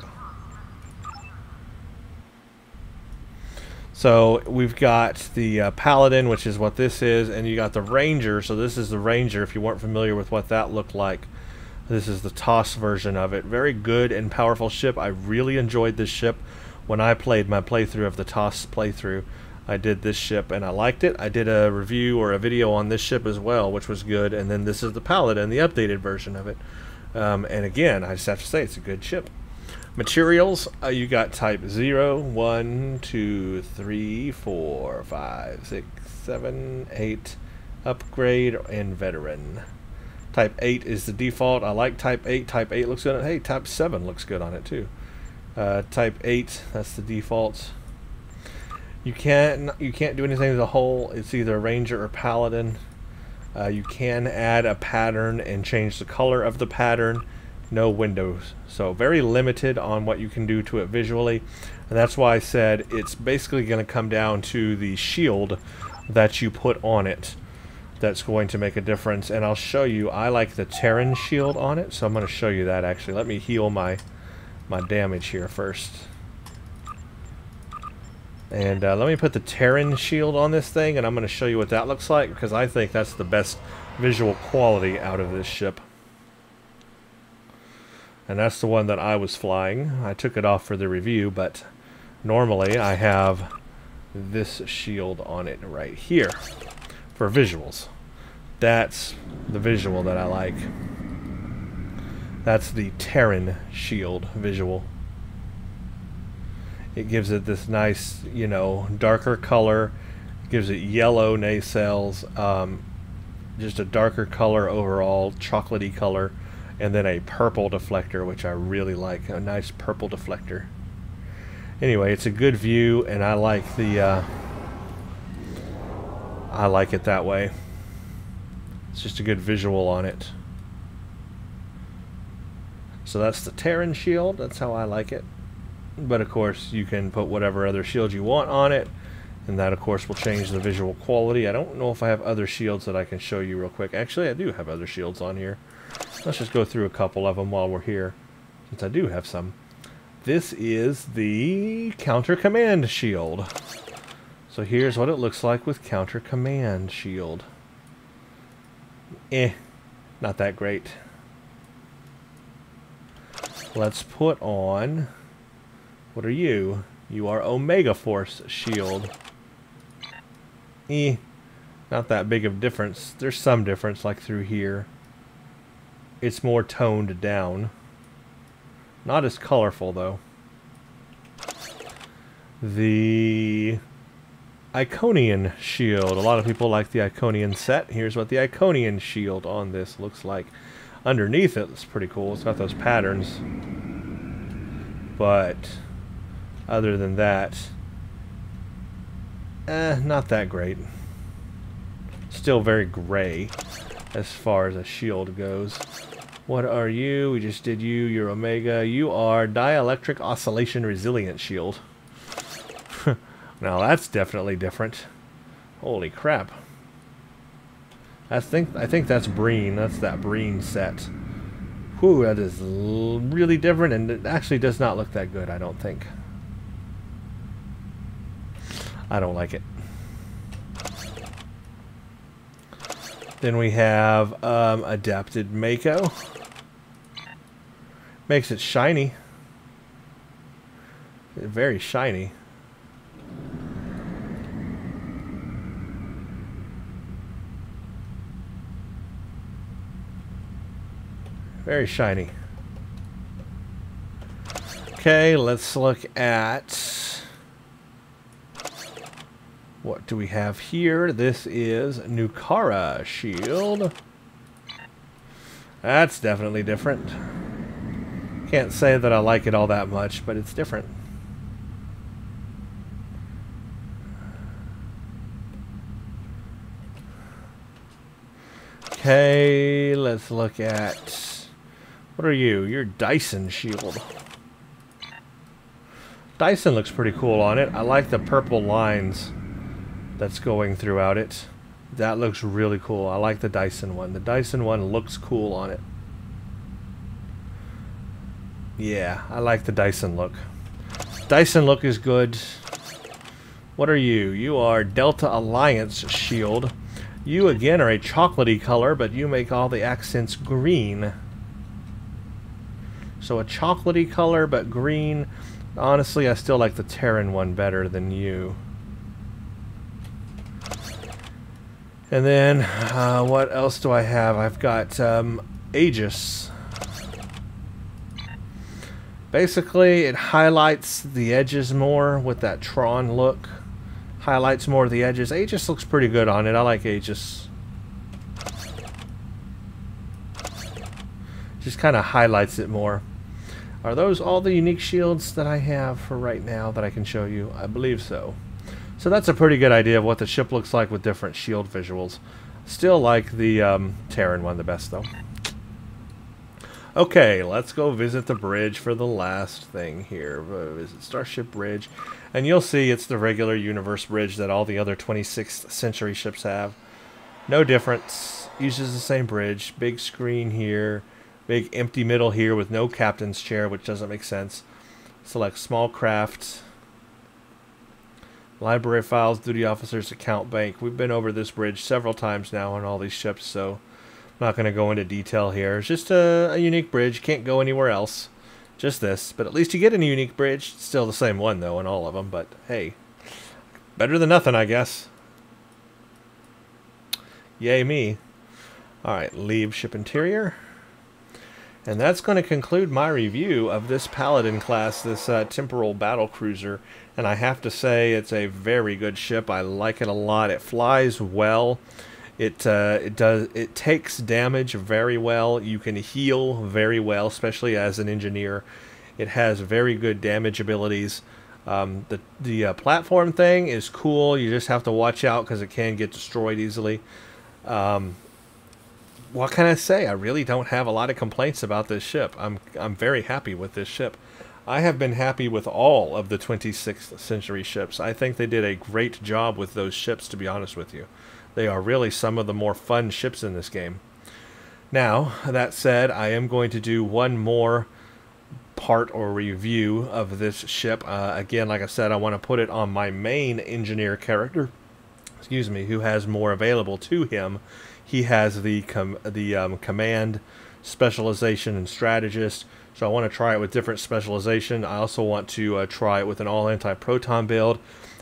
So we've got the Paladin, which is what this is, and you got the Ranger. So this is the Ranger, if you weren't familiar with what that looked like. This is the TOS version of it. Very good and powerful ship. I really enjoyed this ship when I played my playthrough of the TOS playthrough. I did this ship and I liked it. I did a review or a video on this ship as well, which was good. And then this is the Paladin, the updated version of it. And again, I just have to say it's a good ship. Materials, you got type 0, 1, 2, 3, 4, 5, 6, 7, 8, upgrade, and veteran. Type 8 is the default. I like Type 8. Type 8 looks good on it. Hey, Type 7 looks good on it too. Type 8, that's the default. You can't do anything with the hull. It's either Ranger or Paladin. You can add a pattern and change the color of the pattern. No windows. So very limited on what you can do to it visually. And that's why I said it's basically going to come down to the shield that you put on it. That's going to make a difference. And I'll show you, I like the Terran Shield on it. So I'm going to show you that actually. Let me heal my damage here first. And let me put the Terran Shield on this thing, and I'm going to show you what that looks like, because I think that's the best visual quality out of this ship. And that's the one that I was flying. I took it off for the review, but normally I have this shield on it right here for visuals. That's the visual that I like. That's the Terran Shield visual. It gives it this nice, you know, darker color. It gives it yellow nacelles, just a darker color overall, chocolatey color, and then a purple deflector, which I really like, a nice purple deflector. Anyway, it's a good view, and I like the, I like it that way. It's just a good visual on it. So that's the Terran Shield. That's how I like it. But of course you can put whatever other shield you want on it, and that of course will change the visual quality. I don't know if I have other shields that I can show you real quick. Actually, I do have other shields on here. Let's just go through a couple of them while we're here, since I do have some. This is the Counter Command Shield. So here's what it looks like with Counter Command Shield. Not that great. Let's put on... What are you? You are Omega Force Shield. Not that big of a difference. There's some difference, like through here. It's more toned down. Not as colorful, though. The Iconian Shield. A lot of people like the Iconian set. Here's what the Iconian Shield on this looks like. Underneath it, it's pretty cool. It's got those patterns. But... other than that, not that great. Still very gray as far as a shield goes. What are you? We just did you. You're Omega. You are Dielectric Oscillation Resilient Shield. Now that's definitely different. Holy crap. I think that's Breen. That's that Breen set. Whew, that is really different, and it actually does not look that good, I don't think. I don't like it. Then we have Adapted Mako. Makes it shiny. Very shiny. Very shiny. Okay, let's look at... what do we have here? This is Nukara Shield. That's definitely different. Can't say that I like it all that much, but it's different. Okay, let's look at... what are you? You're Dyson Shield. Dyson looks pretty cool on it. I like the purple lines that's going throughout it. That looks really cool. I like the Dyson one. The Dyson one looks cool on it. Yeah, I like the Dyson look. Dyson look is good. What are you? You are Delta Alliance Shield. You again are a chocolatey color, but you make all the accents green. So a chocolatey color, but green. Honestly, I still like the Terran one better than you. And then, what else do I have? I've got Aegis. Basically, it highlights the edges more with that Tron look. Highlights more of the edges. Aegis looks pretty good on it. I like Aegis. Just kind of highlights it more. Are those all the unique shields that I have for right now that I can show you? I believe so. So that's a pretty good idea of what the ship looks like with different shield visuals. Still like the Terran one the best, though. Okay, let's go visit the bridge for the last thing here. Visit Starship Bridge. And you'll see it's the regular universe bridge that all the other 26th century ships have. No difference. Uses the same bridge. Big screen here. Big empty middle here with no captain's chair, which doesn't make sense. Select small craft. Library files, duty officers, account bank. We've been over this bridge several times now on all these ships, so I'm not going to go into detail here. It's just a unique bridge. Can't go anywhere else. Just this. But at least you get a unique bridge. It's still the same one, though, in all of them. But, hey, better than nothing, I guess. Yay me. Alright, leave ship interior. And that's going to conclude my review of this Paladin class, this Temporal Battlecruiser. And I have to say, it's a very good ship. I like it a lot. It flies well. It takes damage very well. You can heal very well, especially as an engineer. It has very good damage abilities. The platform thing is cool. You just have to watch out because it can get destroyed easily. What can I say? I really don't have a lot of complaints about this ship. I'm very happy with this ship. I have been happy with all of the 26th century ships. I think they did a great job with those ships, to be honest with you. They are really some of the more fun ships in this game. Now, that said, I am going to do one more part or review of this ship. Again, like I said, I want to put it on my main engineer character, excuse me, who has more available to him. He has the command, specialization, and strategist. So I want to try it with different specialization. I also want to try it with an all anti-proton build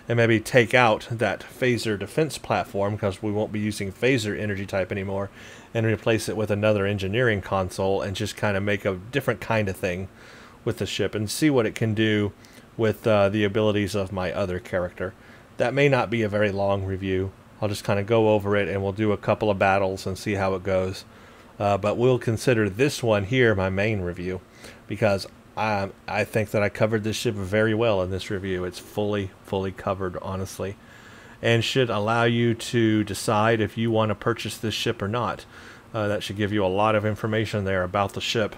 and maybe take out that phaser defense platform because we won't be using phaser energy type anymore and replace it with another engineering console and just kind of make a different kind of thing with the ship and see what it can do with the abilities of my other character. That may not be a very long review. I'll just kind of go over it and we'll do a couple of battles and see how it goes. But we'll consider this one here my main review because I think that I covered this ship very well in this review. It's fully covered, honestly, and should allow you to decide if you want to purchase this ship or not. That should give you a lot of information there about the ship,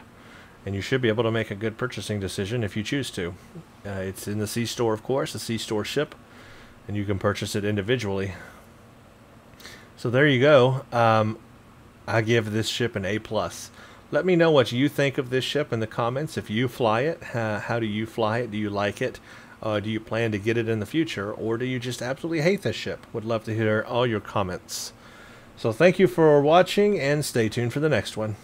and you should be able to make a good purchasing decision if you choose to. It's in the C-Store, of course, the C-Store ship, and you can purchase it individually. So there you go. I give this ship an A+. Let me know what you think of this ship in the comments. If you fly it, how do you fly it? Do you like it? Do you plan to get it in the future? Or do you just absolutely hate this ship? Would love to hear all your comments. So thank you for watching and stay tuned for the next one.